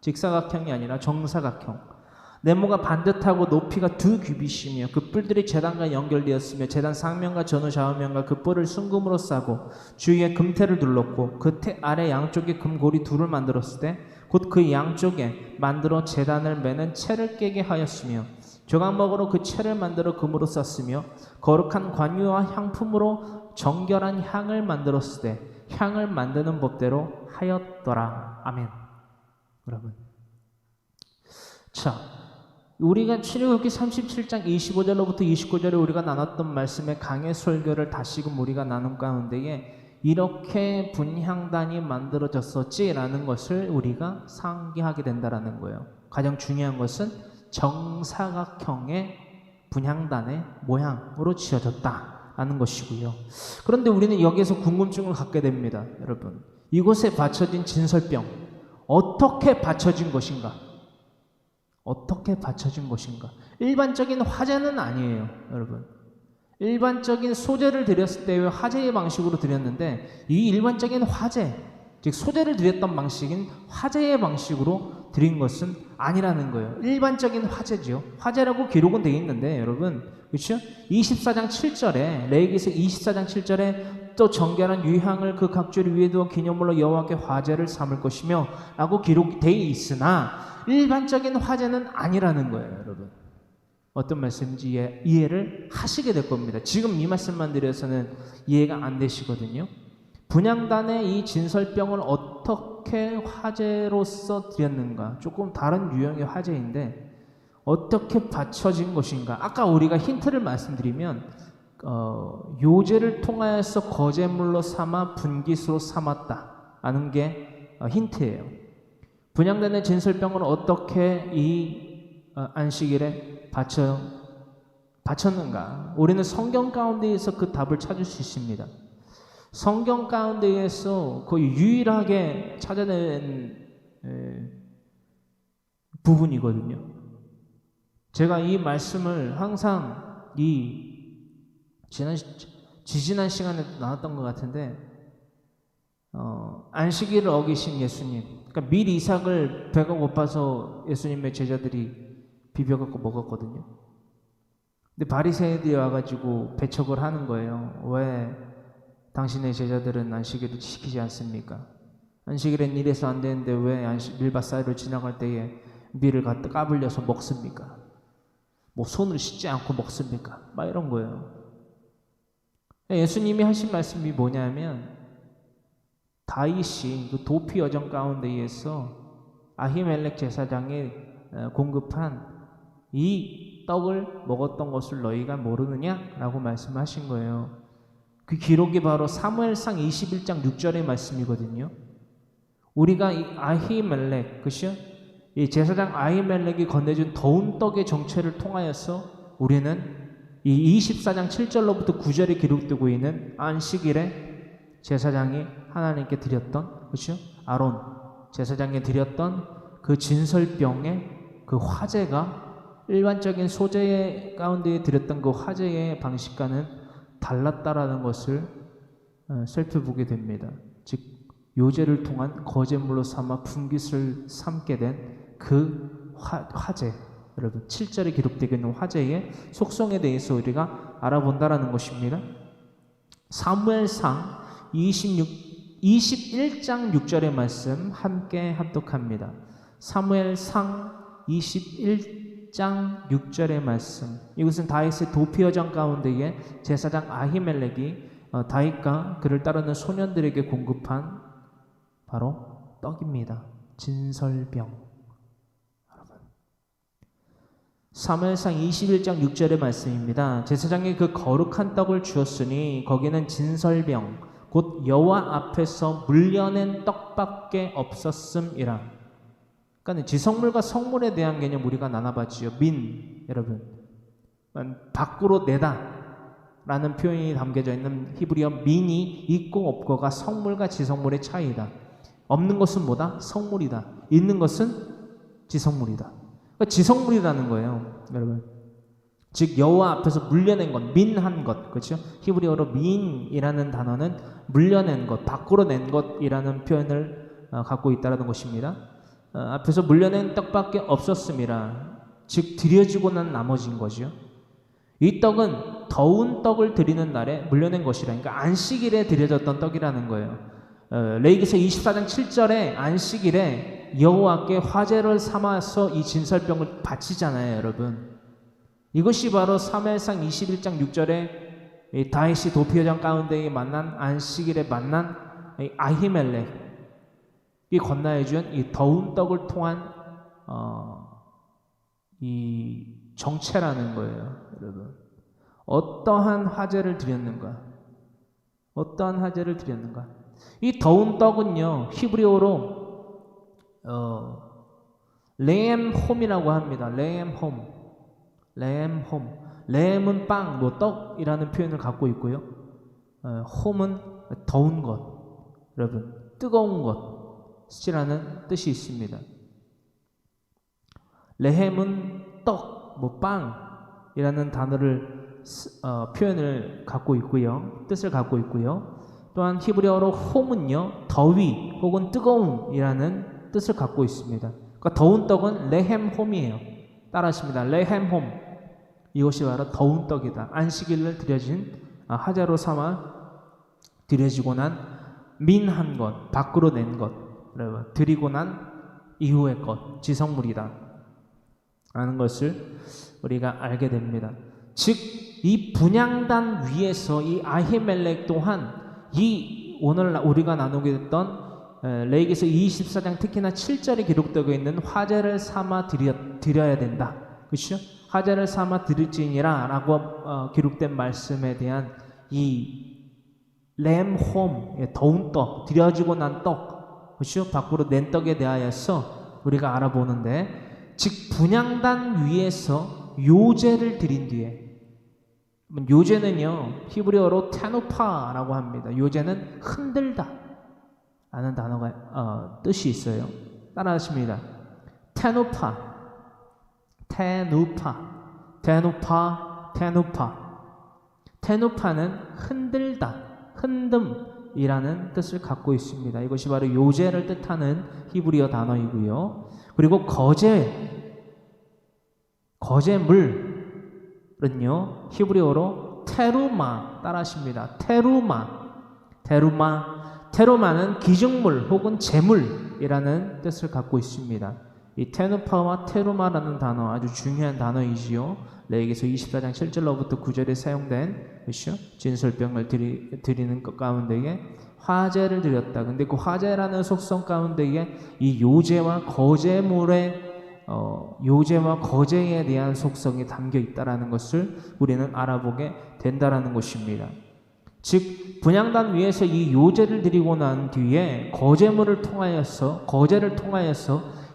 A: 직사각형이 아니라 정사각형. 네모가 반듯하고 높이가 2규빗이며 그 뿔들이 제단과 연결되었으며 제단 상면과 전후 좌우면과 그 뿔을 순금으로 싸고 주위에 금테를 둘렀고 그 테 아래 양쪽에 금고리 둘을 만들었을 때 곧 그 양쪽에 만들어 제단을 매는 채를 깨게 하였으며 조각목으로 그 채를 만들어 금으로 쌌으며 거룩한 관유와 향품으로 정결한 향을 만들었을 때 향을 만드는 법대로 하였더라. 아멘. 여러분 자, 우리가 출애굽기 37장 25절로부터 29절에 우리가 나눴던 말씀의 강해 설교를 다시금 우리가 나눈 가운데에 이렇게 분향단이 만들어졌었지라는 것을 우리가 상기하게 된다라는 거예요. 가장 중요한 것은 정사각형의 분향단의 모양으로 지어졌다라는 것이고요. 그런데 우리는 여기에서 궁금증을 갖게 됩니다. 여러분, 이곳에 받쳐진 진설병 어떻게 받쳐진 것인가? 어떻게 받쳐진 것인가? 일반적인 화제는 아니에요. 여러분, 일반적인 소재를 드렸을 때의 화제의 방식으로 드렸는데 이 일반적인 화제, 즉 소재를 드렸던 방식인 화제의 방식으로 드린 것은 아니라는 거예요. 일반적인 화제죠. 화제라고 기록은 되어 있는데 여러분, 그렇죠? 24장 7절에 레위기서 24장 7절에 또 정결한 유향을 그 각줄 위에 두어 기념물로 여호와께 화제를 삼을 것이며 라고 기록되어 있으나 일반적인 화제는 아니라는 거예요. 여러분, 어떤 말씀인지 이해를 하시게 될 겁니다. 지금 이 말씀만 드려서는 이해가 안 되시거든요. 분향단의 이 진설병을 어떻게 화제로서 드렸는가? 조금 다른 유형의 화제인데 어떻게 받쳐진 것인가? 아까 우리가 힌트를 말씀드리면 요제를 통하여서 거제물로 삼아 분깃으로 삼았다 라는 게 힌트예요. 분향단의 진설병을 어떻게 이 안식일에 바쳤는가? 우리는 성경 가운데에서 그 답을 찾을 수 있습니다. 성경 가운데에서 거의 유일하게 찾아낸 부분이거든요. 제가 이 말씀을 항상 지지난 시간에 나왔던 것 같은데 안식일을 어기신 예수님, 그러니까 밀 이삭을 배가 고파서 예수님의 제자들이 비벼갖고 먹었거든요. 근데 바리새인들이 와가지고 배척을 하는 거예요. 왜 당신의 제자들은 안식일을 지키지 않습니까? 안식일엔 일해서 안 되는데 왜 밀밭 사이로 지나갈 때에 밀을 갖다 까불려서 먹습니까? 뭐 손을 씻지 않고 먹습니까? 막 이런 거예요. 예수님이 하신 말씀이 뭐냐면 다윗이 그 도피 여정 가운데에서 아히멜렉 제사장이 공급한 이 떡을 먹었던 것을 너희가 모르느냐라고 말씀하신 거예요. 그 기록이 바로 사무엘상 21장 6절의 말씀이거든요. 우리가 이 아히멜렉, 그죠? 이 제사장 아히멜렉이 건네준 더운 떡의 정체를 통하여서 우리는 이 24장 7절로부터 9절에 기록되고 있는 안식일에 제사장이 하나님께 드렸던, 그죠? 아론 제사장에 드렸던 그 진설병의 그 화제가 일반적인 소재 가운데 드렸던 그 화제의 방식과는 달랐다라는 것을 살펴보게 됩니다. 즉 요제를 통한 거제물로 삼아 분깃을 삼게 된 그 화제, 여러분 7절에 기록되어 있는 화제의 속성에 대해서 우리가 알아본다라는 것입니다. 사무엘상 21장 6절의 말씀 함께 합독합니다. 사무엘상 21장 6절의 말씀. 이것은 다윗의 도피여정 가운데에 제사장 아히멜렉이 다윗과 그를 따르는 소년들에게 공급한 바로 떡입니다. 진설병. 여러분, 사무엘상 21장 6절의 말씀입니다. 제사장이 그 거룩한 떡을 주었으니 거기는 진설병 곧 여호와 앞에서 물려낸 떡밖에 없었음이라. 그러니까 지성물과 성물에 대한 개념 우리가 나눠봤지요. 여러분 밖으로 내다 라는 표현이 담겨져 있는 히브리어 민이 있고 없고가 성물과 지성물의 차이다. 없는 것은 뭐다? 성물이다. 있는 것은 지성물이다. 그러니까 지성물이라는 거예요, 여러분. 즉 여호와 앞에서 물려낸 것, 민한 것, 그렇죠? 히브리어로 민이라는 단어는 물려낸 것, 밖으로 낸 것이라는 표현을 갖고 있다는 것입니다. 앞에서 물려낸 떡밖에 없었음이라. 즉 드려지고 난 나머지인 거죠. 이 떡은 더운 떡을 드리는 날에 물려낸 것이라. 그러니까 안식일에 드려졌던 떡이라는 거예요. 레위기서 24장 7절에 안식일에 여호와께 화제를 삼아서 이 진설병을 바치잖아요, 여러분. 이것이 바로 사무엘상 21장 6절에 다윗이 도피여정 가운데에 만난 안식일에 만난 아히멜렉이 건너해준 이 더운 떡을 통한 이 정체라는 거예요, 여러분. 어떠한 화제를 드렸는가? 어떠한 화제를 드렸는가? 이 더운 떡은요, 히브리어로 레엠홈이라고 합니다. 레엠홈. 레엠은 빵, 뭐 떡이라는 표현을 갖고 있고요. 홈은 더운 것, 여러분, 뜨거운 것이라는 뜻이 있습니다. 레헴은 떡, 뭐 빵이라는 단어를 표현을 갖고 있고요. 뜻을 갖고 있고요. 또한 히브리어로 홈은요, 더위 혹은 뜨거움이라는 뜻을 갖고 있습니다. 그러니까 더운 떡은 레헴홈이에요. 따라하십니다. 레헴홈. 이것이 바로 더운 떡이다. 안식일을 드려진 화제로 삼아 드려지고 난 민한 것, 밖으로 낸 것, 드리고 난 이후의 것, 지성물이다 라는 것을 우리가 알게 됩니다. 즉 이 분향단 위에서 이 아히멜렉 또한 이 오늘 우리가 나누게 됐던 레위기서 24장 특히나 7절에 기록되고 있는 화제를 삼아 드려야 된다. 그렇죠? 화제를 삼아 드릴지니라 라고 기록된 말씀에 대한 이 램홈, 더운 떡, 드려지고 난 떡, 그렇죠? 밖으로 낸 떡에 대하여서 우리가 알아보는데, 즉 분향단 위에서 요제를 드린 뒤에, 요제는요 히브리어로 테누파라고 합니다. 요제는 흔들다 라는 단어가 뜻이 있어요. 따라하십니다. 테누파는 흔들다, 흔듦이라는 뜻을 갖고 있습니다. 이것이 바로 요제를 뜻하는 히브리어 단어이고요. 그리고 거제물은요 히브리어로 테루마, 따라하십니다. 테루마는 기증물 혹은 재물이라는 뜻을 갖고 있습니다. 이 테누파와 테루마라는 단어 아주 중요한 단어이지요. 레위기서 24장 7절로부터 9절에 사용된 그렇죠? 진설병을 드리는 것 가운데에 화제를 드렸다. 근데 그 화제라는 속성 가운데에 이 요제와 거제에 대한 속성이 담겨 있다라는 것을 우리는 알아보게 된다라는 것입니다. 즉 분향단 위에서 이 요제를 드리고 난 뒤에 거제를 통하여서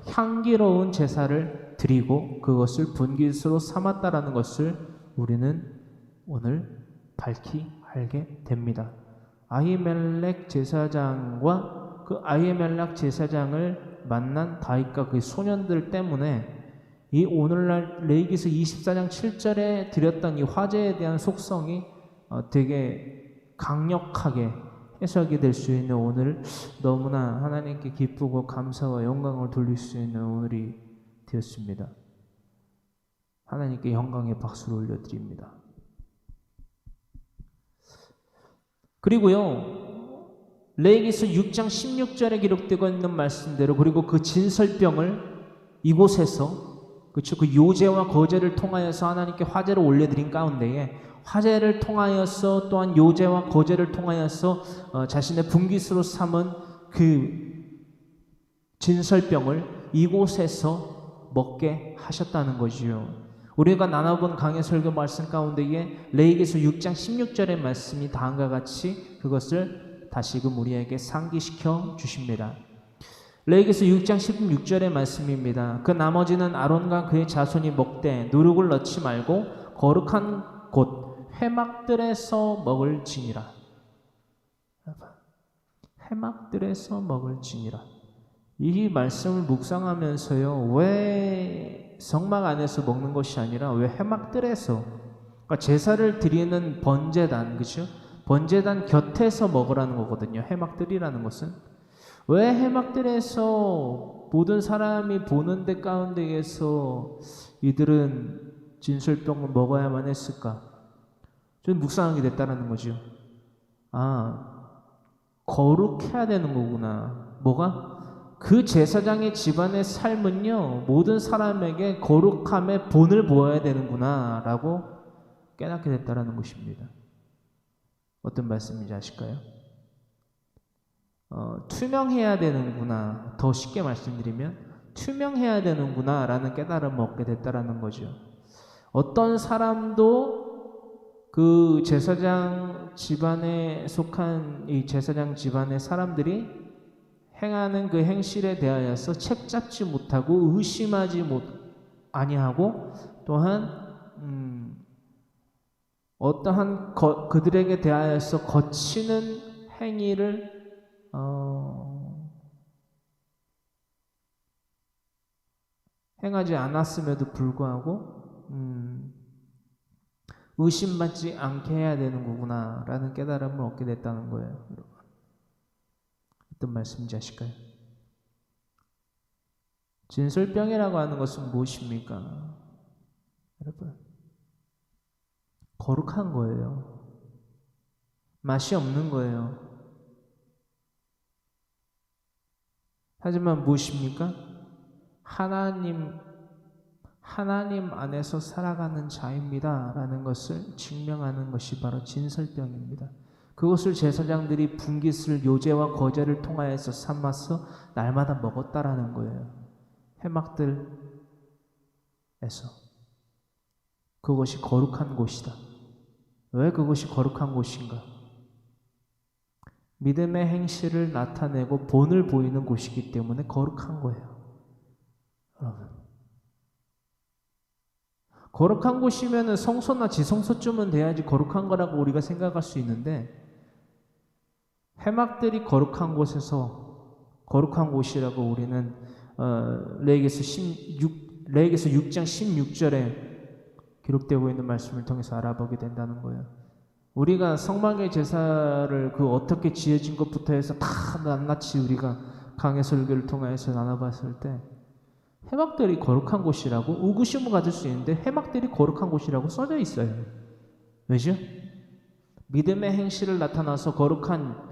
A: 향기로운 제사를 드리고 그것을 분깃으로 삼았다라는 것을 우리는 오늘 밝히 알게 됩니다. 아히멜렉 제사장과 그 아히멜렉 제사장을 만난 다윗과 그 소년들 때문에 이 오늘날 레위기서 24장 7절에 드렸던 이 화제에 대한 속성이 되게 강력하게 해석이 될 수 있는 오늘, 너무나 하나님께 기쁘고 감사와 영광을 돌릴 수 있는 오늘이 되었습니다. 하나님께 영광의 박수를 올려드립니다. 그리고요, 레위기서 6장 16절에 기록되고 있는 말씀대로, 그리고 그 진설병을 이곳에서, 그렇죠, 그 요제와 거제를 통하여서 하나님께 화제를 올려드린 가운데에 화제를 통하여서 또한 요제와 거제를 통하여서 자신의 분깃으로 삼은 그 진설병을 이곳에서 먹게 하셨다는 거지요. 우리가 나눠본 강해 설교 말씀 가운데에 레위기서 6장 16절의 말씀이 다음과 같이 그것을 다시금 우리에게 상기시켜 주십니다. 레위기서 6장 16절의 말씀입니다. 그 나머지는 아론과 그의 자손이 먹되 누룩을 넣지 말고 거룩한 곳 회막들에서 먹을지니라. 회막들에서 먹을지니라. 이 말씀을 묵상하면서요, 왜 성막 안에서 먹는 것이 아니라 왜 회막들에서, 그러니까 제사를 드리는 번제단, 그죠? 번제단 곁에서 먹으라는 거거든요. 회막들이라는 것은 왜 회막들에서 모든 사람이 보는 데 가운데에서 이들은 진설병을 먹어야만 했을까? 좀 묵상하게 됐다는 거죠. 거룩해야 되는 거구나. 뭐가? 그 제사장의 집안의 삶은요, 모든 사람에게 거룩함의 본을 보여야 되는구나 라고 깨닫게 됐다는 것입니다. 어떤 말씀인지 아실까요? 투명해야 되는구나. 더 쉽게 말씀드리면 투명해야 되는구나 라는 깨달음을 얻게 됐다는 거죠. 어떤 사람도 그 제사장 집안에 속한 이 제사장 집안의 사람들이 행하는 그 행실에 대하여서 책잡지 못하고 의심하지 아니하고 또한 어떠한 그들에게 대하여서 거치는 행위를 행하지 않았음에도 불구하고 의심받지 않게 해야 되는 거구나 라는 깨달음을 얻게 됐다는 거예요. 여러분, 어떤 말씀인지 아실까요? 진설병이라고 하는 것은 무엇입니까? 여러분, 거룩한 거예요. 맛이 없는 거예요. 하지만 무엇입니까? 하나님 안에서 살아가는 자입니다 라는 것을 증명하는 것이 바로 진설병입니다. 그것을 제사장들이 분깃을 요제와 거제를 통하여서 삼아서 날마다 먹었다라는 거예요. 회막들에서. 그것이 거룩한 곳이다. 왜 그것이 거룩한 곳인가? 믿음의 행실을 나타내고 본을 보이는 곳이기 때문에 거룩한 거예요. 여러분, 거룩한 곳이면 성소나 지성소쯤은 돼야지 거룩한 거라고 우리가 생각할 수 있는데, 회막들이 거룩한 곳에서 거룩한 곳이라고 우리는 레위기서 6장 16절에 기록되고 있는 말씀을 통해서 알아보게 된다는 거예요. 우리가 성막의 제사를 그 어떻게 지어진 것부터 해서 다 낱낱이 우리가 강해 설교를 통해서 나눠봤을 때 회막들이 거룩한 곳이라고 의구심을 가질 수 있는데 회막들이 거룩한 곳이라고 써져 있어요. 왜죠? 믿음의 행실을 나타나서 거룩한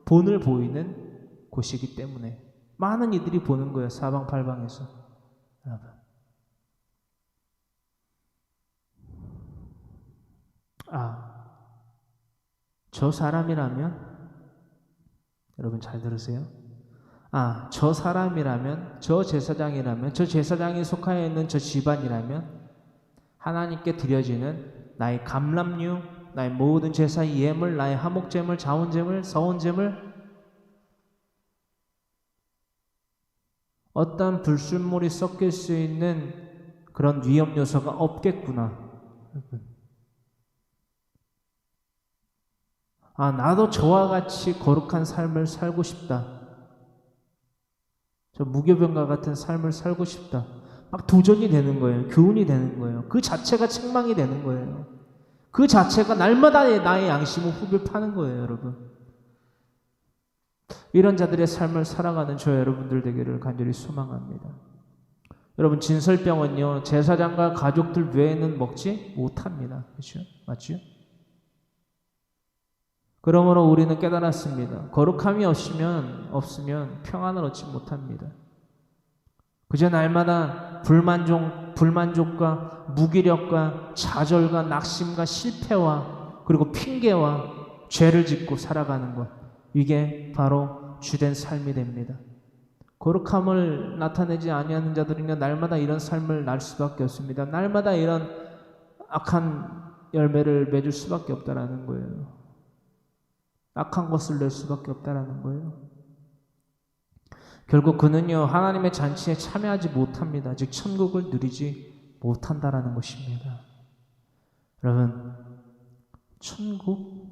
A: 본을 보이는 곳이기 때문에 많은 이들이 보는 거예요. 사방팔방에서. 여러분. 저 사람이라면 여러분 잘 들으세요. 저 사람이라면, 저 제사장이라면, 저 제사장이 속하여 있는 저 집안이라면 하나님께 드려지는 나의 감람류, 나의 모든 제사의 예물, 나의 하목제물, 자원제물, 서원제물, 어떤 불순물이 섞일 수 있는 그런 위험 요소가 없겠구나. 나도 저와 같이 거룩한 삶을 살고 싶다. 저 무교병과 같은 삶을 살고 싶다. 막 도전이 되는 거예요. 교훈이 되는 거예요. 그 자체가 책망이 되는 거예요. 그 자체가 날마다 나의 양심을 후벼 파는 거예요, 여러분. 이런 자들의 삶을 살아가는 저 여러분들 되기를 간절히 소망합니다. 여러분, 진설병은요, 제사장과 가족들 외에는 먹지 못합니다. 그렇죠? 맞죠? 그러므로 우리는 깨달았습니다. 거룩함이 없으면 평안을 얻지 못합니다. 그저 날마다 불만족과 무기력과 좌절과 낙심과 실패와 그리고 핑계와 죄를 짓고 살아가는 것, 이게 바로 주된 삶이 됩니다. 거룩함을 나타내지 아니하는 자들은요, 날마다 이런 삶을 날 수밖에 없습니다. 날마다 이런 악한 열매를 맺을 수밖에 없다라는 거예요. 악한 것을 낼 수밖에 없다라는 거예요. 결국 그는요, 하나님의 잔치에 참여하지 못합니다. 즉 천국을 누리지 못한다라는 것입니다. 여러분, 천국?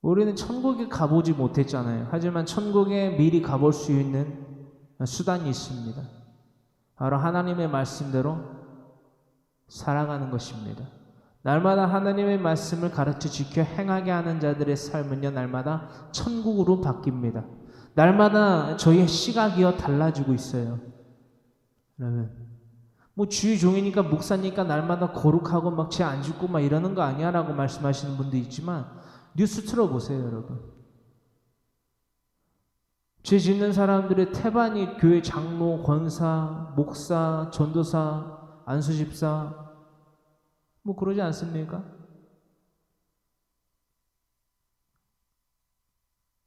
A: 우리는 천국에 가보지 못했잖아요. 하지만 천국에 미리 가볼 수 있는 수단이 있습니다. 바로 하나님의 말씀대로 살아가는 것입니다. 날마다 하나님의 말씀을 가르쳐 지켜 행하게 하는 자들의 삶은요, 날마다 천국으로 바뀝니다. 날마다 저희의 시각이요 달라지고 있어요. 여러분, 주의 종이니까 목사니까 날마다 거룩하고 막 죄 안 짓고 막 이러는 거 아니야 라고 말씀하시는 분도 있지만 뉴스 틀어보세요, 여러분. 죄 짓는 사람들의 태반이 교회 장로, 권사, 목사, 전도사, 안수집사 그러지 않습니까?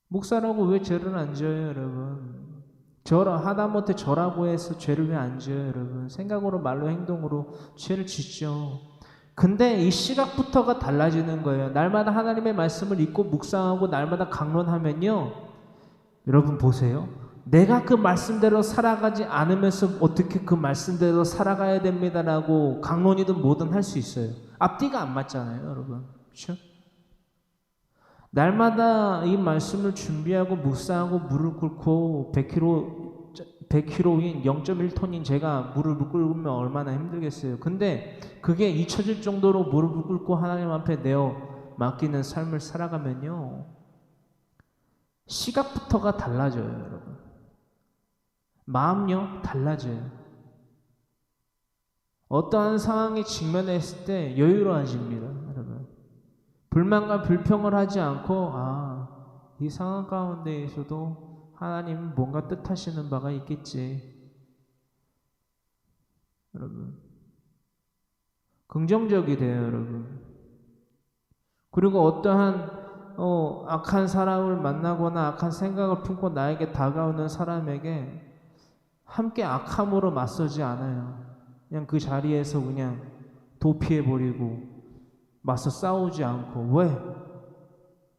A: 목사라고 왜 죄를 안 지어요, 여러분? 하다못해 저라고 해서 죄를 왜 안 지어요, 여러분? 생각으로, 말로, 행동으로 죄를 짓죠. 근데 이 시각부터가 달라지는 거예요. 날마다 하나님의 말씀을 읽고 묵상하고 날마다 강론하면요, 여러분 보세요. 내가 그 말씀대로 살아가지 않으면서 어떻게 그 말씀대로 살아가야 됩니다라고 강론이든 뭐든 할 수 있어요. 앞뒤가 안 맞잖아요, 여러분. 그렇죠? 날마다 이 말씀을 준비하고 묵상하고 무릎 꿇고 100kg인 0.1톤인 제가 무릎을 꿇으면 얼마나 힘들겠어요. 근데 그게 잊혀질 정도로 무릎을 꿇고 하나님 앞에 내어 맡기는 삶을 살아가면요, 시각부터가 달라져요, 여러분. 마음요, 달라져요. 어떠한 상황에 직면했을 때 여유로워집니다, 여러분. 불만과 불평을 하지 않고, 이 상황 가운데에서도 하나님은 뭔가 뜻하시는 바가 있겠지. 여러분, 긍정적이 돼요, 여러분. 그리고 어떠한 악한 사람을 만나거나 악한 생각을 품고 나에게 다가오는 사람에게 함께 악함으로 맞서지 않아요. 그냥 그 자리에서 그냥 도피해버리고 맞서 싸우지 않고. 왜?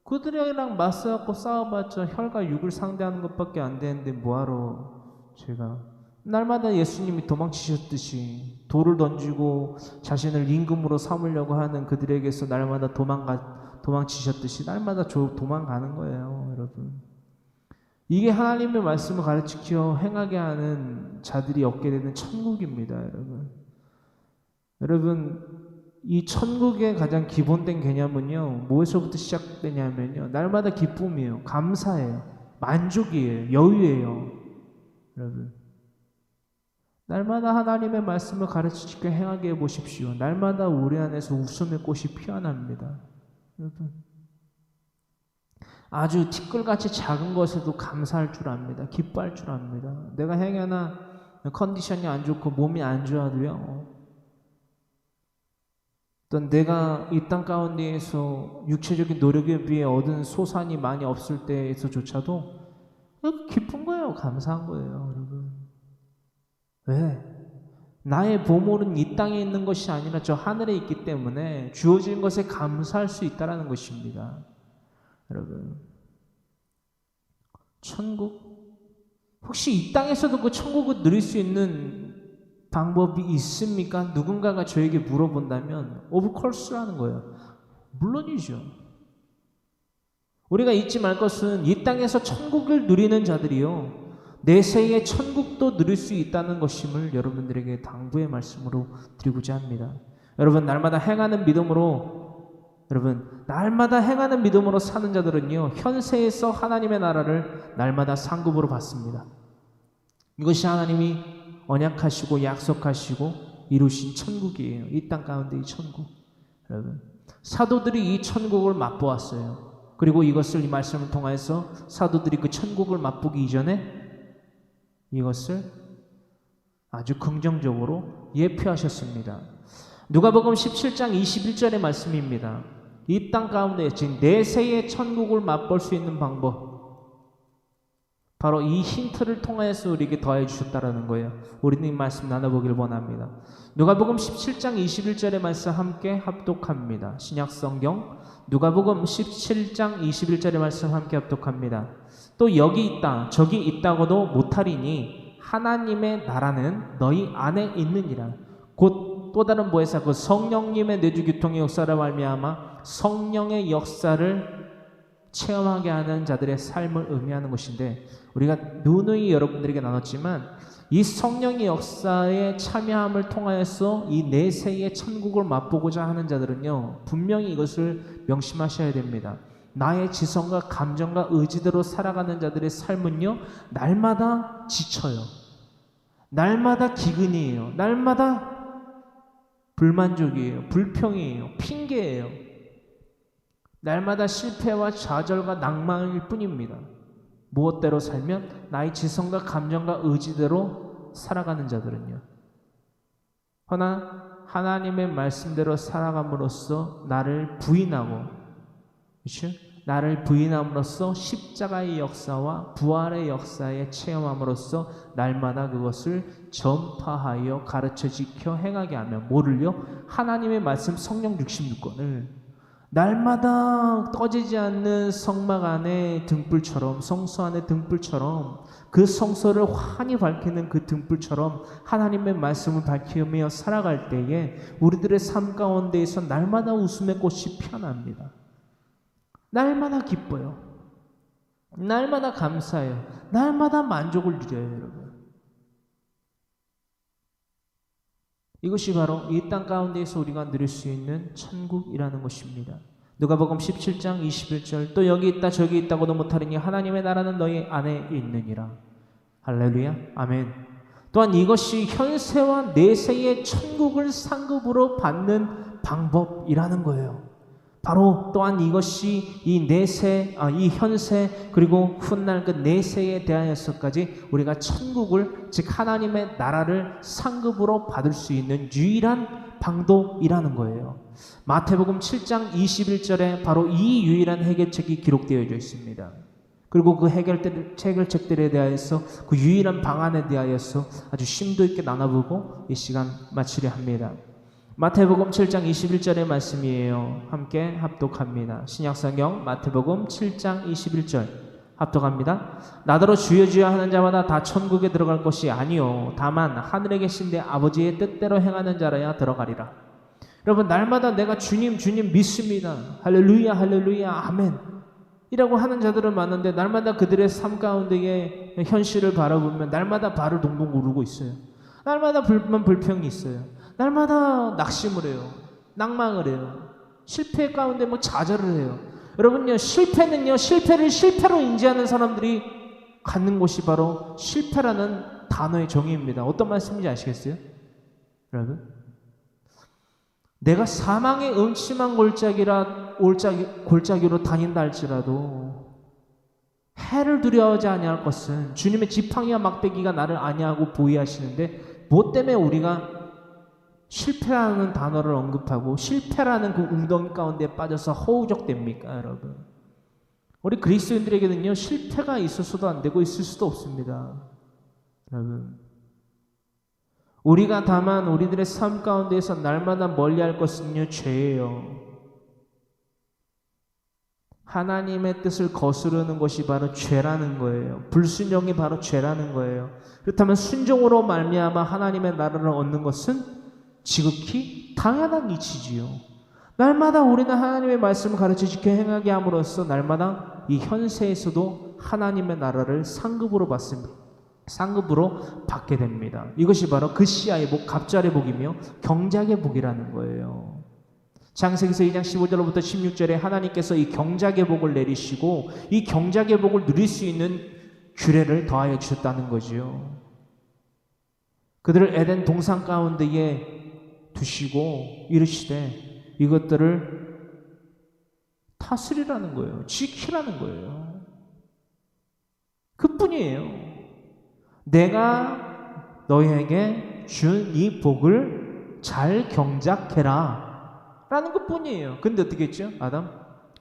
A: 그들이랑 맞서갖고 싸워봤자 혈과 육을 상대하는 것밖에 안 되는데 뭐하러 제가. 날마다 예수님이 도망치셨듯이 돌을 던지고 자신을 임금으로 삼으려고 하는 그들에게서 날마다 도망치셨듯이 날마다 도망가는 거예요, 여러분. 이게 하나님의 말씀을 가르치켜 행하게 하는 자들이 얻게 되는 천국입니다, 여러분. 여러분, 이 천국의 가장 기본된 개념은요, 뭐에서부터 시작되냐면요, 날마다 기쁨이에요, 감사예요, 만족이에요, 여유예요. 여러분, 날마다 하나님의 말씀을 가르치켜 행하게 해보십시오. 날마다 우리 안에서 웃음의 꽃이 피어납니다. 여러분, 아주 티끌같이 작은 것에도 감사할 줄 압니다. 기뻐할 줄 압니다. 내가 행여나 컨디션이 안 좋고 몸이 안 좋아도요, 또 내가 이 땅 가운데에서 육체적인 노력에 비해 얻은 소산이 많이 없을 때에서조차도 기쁜 거예요. 감사한 거예요, 여러분. 왜? 나의 보물은 이 땅에 있는 것이 아니라 저 하늘에 있기 때문에 주어진 것에 감사할 수 있다는 것입니다. 여러분, 천국? 혹시 이 땅에서도 그 천국을 누릴 수 있는 방법이 있습니까? 누군가가 저에게 물어본다면 of course라는 거예요. 물론이죠. 우리가 잊지 말 것은 이 땅에서 천국을 누리는 자들이요, 내세의 천국도 누릴 수 있다는 것임을 여러분들에게 당부의 말씀으로 드리고자 합니다. 여러분, 날마다 행하는 믿음으로 사는 자들은요, 현세에서 하나님의 나라를 날마다 상급으로 받습니다. 이것이 하나님이 언약하시고 약속하시고 이루신 천국이에요. 이 땅 가운데 이 천국. 여러분, 사도들이 이 천국을 맛보았어요. 그리고 이것을, 이 말씀을 통해서 사도들이 그 천국을 맛보기 이전에 이것을 아주 긍정적으로 예표하셨습니다. 누가복음 17장 21절의 말씀입니다. 이 땅 가운데 지금 내세의 천국을 맛볼 수 있는 방법, 바로 이 힌트를 통해서 우리에게 더해 주셨다라는 거예요. 우리는 이 말씀 나눠보길 원합니다. 누가복음 17장 21절의 말씀 함께 합독합니다. 신약성경 누가복음 17장 21절의 말씀 함께 합독합니다. 또 여기 있다 저기 있다고도 못하리니 하나님의 나라는 너희 안에 있느니라. 곧 또 다른 보혜사 그 성령님의 내주교통의 역사를 말미암아 성령의 역사를 체험하게 하는 자들의 삶을 의미하는 것인데, 우리가 누누이 여러분들에게 나눴지만 이 성령의 역사에 참여함을 통하여서 이 내세의 천국을 맛보고자 하는 자들은요, 분명히 이것을 명심하셔야 됩니다. 나의 지성과 감정과 의지대로 살아가는 자들의 삶은요, 날마다 지쳐요. 날마다 기근이에요. 날마다 불만족이에요. 불평이에요. 핑계예요. 날마다 실패와 좌절과 낭만일 뿐입니다. 무엇대로 살면? 나의 지성과 감정과 의지대로 살아가는 자들은요. 허나 하나님의 말씀대로 살아감으로써 나를 부인하고, 그렇죠? 나를 부인함으로써 십자가의 역사와 부활의 역사에 체험함으로써 날마다 그것을 전파하여 가르쳐 지켜 행하게 하면 뭐를요? 하나님의 말씀 성령 66권을 날마다 꺼지지 않는 성막 안의 등불처럼, 성소 안의 등불처럼, 그 성소를 환히 밝히는 그 등불처럼 하나님의 말씀을 밝히며 살아갈 때에 우리들의 삶 가운데에서 날마다 웃음의 꽃이 피어납니다. 날마다 기뻐요. 날마다 감사해요. 날마다 만족을 누려요, 여러분. 이것이 바로 이 땅 가운데에서 우리가 누릴 수 있는 천국이라는 것입니다. 누가복음 17장 21절 또 여기 있다 저기 있다고도 못하리니 하나님의 나라는 너희 안에 있느니라. 할렐루야, 아멘. 또한 이것이 현세와 내세의 천국을 상급으로 받는 방법이라는 거예요. 바로 또한 이것이 이 내세, 이 현세 그리고 훗날 그 내세에 대하여서까지 우리가 천국을, 즉 하나님의 나라를 상급으로 받을 수 있는 유일한 방도이라는 거예요. 마태복음 7장 21절에 바로 이 유일한 해결책이 기록되어 있습니다. 그리고 그 해결책들에 대하여서 그 유일한 방안에 대하여서 아주 심도 있게 나눠보고 이 시간 마치려 합니다. 마태복음 7장 21절의 말씀이에요. 함께 합독합니다. 신약성경 마태복음 7장 21절 합독합니다. 나더러 주여 주여 하는 자마다 다 천국에 들어갈 것이 아니요 다만 하늘에 계신 내 아버지의 뜻대로 행하는 자라야 들어가리라. 여러분, 날마다 내가 주님 주님 믿습니다. 할렐루야 할렐루야 아멘 이라고 하는 자들은 많은데 날마다 그들의 삶 가운데의 현실을 바라보면 날마다 발을 동동 구르고 있어요. 날마다 불평이 있어요. 날마다 낙심을 해요. 낭망을 해요. 실패 가운데 좌절을 해요. 여러분요, 실패는요, 실패를 실패로 인지하는 사람들이 갖는 것이 바로 실패라는 단어의 정의입니다. 어떤 말씀인지 아시겠어요? 여러분, 내가 사망의 음침한 골짜기라 골짜기로 다닌다 할지라도 해를 두려워하지 아니할 것은 주님의 지팡이와 막대기가 나를 아니하고 보위하시는데 뭐 때문에 우리가 실패라는 단어를 언급하고 실패라는 그 웅덩이 가운데 빠져서 허우적댑니까, 여러분? 우리 그리스도인들에게는요, 실패가 있어서도 안 되고 있을 수도 없습니다, 여러분. 우리가 다만 우리들의 삶 가운데에서 날마다 멀리할 것은요, 죄예요. 하나님의 뜻을 거스르는 것이 바로 죄라는 거예요. 불순종이 바로 죄라는 거예요. 그렇다면 순종으로 말미암아 하나님의 나라를 얻는 것은 지극히 당연한 이치지요. 날마다 우리는 하나님의 말씀을 가르쳐 지켜 행하게 함으로써 날마다 이 현세에서도 하나님의 나라를 상급으로 받습니다. 상급으로 받게 됩니다. 이것이 바로 그시야의 복, 갑절의 복이며 경작의 복이라는 거예요. 창세기서 2장 15절부터 16절에 하나님께서 이 경작의 복을 내리시고 이 경작의 복을 누릴 수 있는 규례를 더하여 주셨다는 거지요. 그들을 에덴 동산 가운데에 두시고 이르시되 이것들을 다스리라는 거예요. 지키라는 거예요. 그뿐이에요. 내가 너희에게 준 이 복을 잘 경작해라 라는 것뿐이에요. 근데 어떻게 했죠? 아담?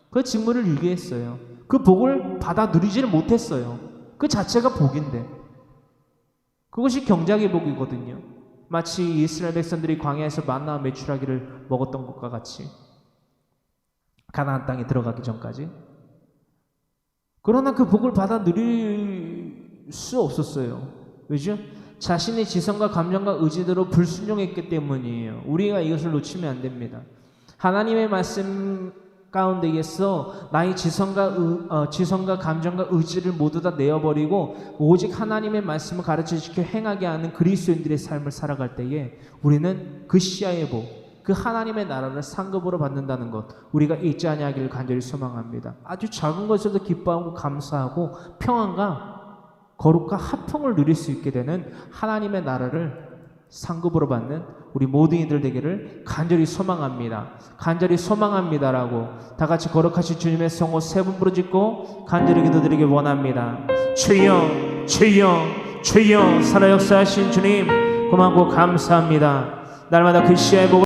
A: 그 직무를 유기했어요. 그 복을 받아 누리지를 못했어요. 그 자체가 복인데 그것이 경작의 복이거든요. 마치 이스라엘 백성들이 광야에서 만나와 메추라기를 먹었던 것과 같이 가나안 땅에 들어가기 전까지. 그러나 그 복을 받아 누릴 수 없었어요. 왜죠? 자신의 지성과 감정과 의지대로 불순종했기 때문이에요. 우리가 이것을 놓치면 안 됩니다. 하나님의 말씀 가운데에서 나의 지성과 감정과 의지를 모두 다 내어버리고 오직 하나님의 말씀을 가르쳐 지켜 행하게 하는 그리스도인들의 삶을 살아갈 때에 우리는 그 시야의 복, 그 하나님의 나라를 상급으로 받는다는 것 우리가 잊지 아니하기를 간절히 소망합니다. 아주 작은 것에도 기뻐하고 감사하고 평안과 거룩과 화평을 누릴 수 있게 되는 하나님의 나라를 상급으로 받는 우리 모든 이들 되기를 간절히 소망합니다. 간절히 소망합니다라고 다 같이 거룩하신 주님의 성호 세 번 부르짖고 간절히 기도드리기 원합니다. 주여, 주여, 주여, 살아 역사하신 주님 고맙고 감사합니다. 날마다 그 시야의 복을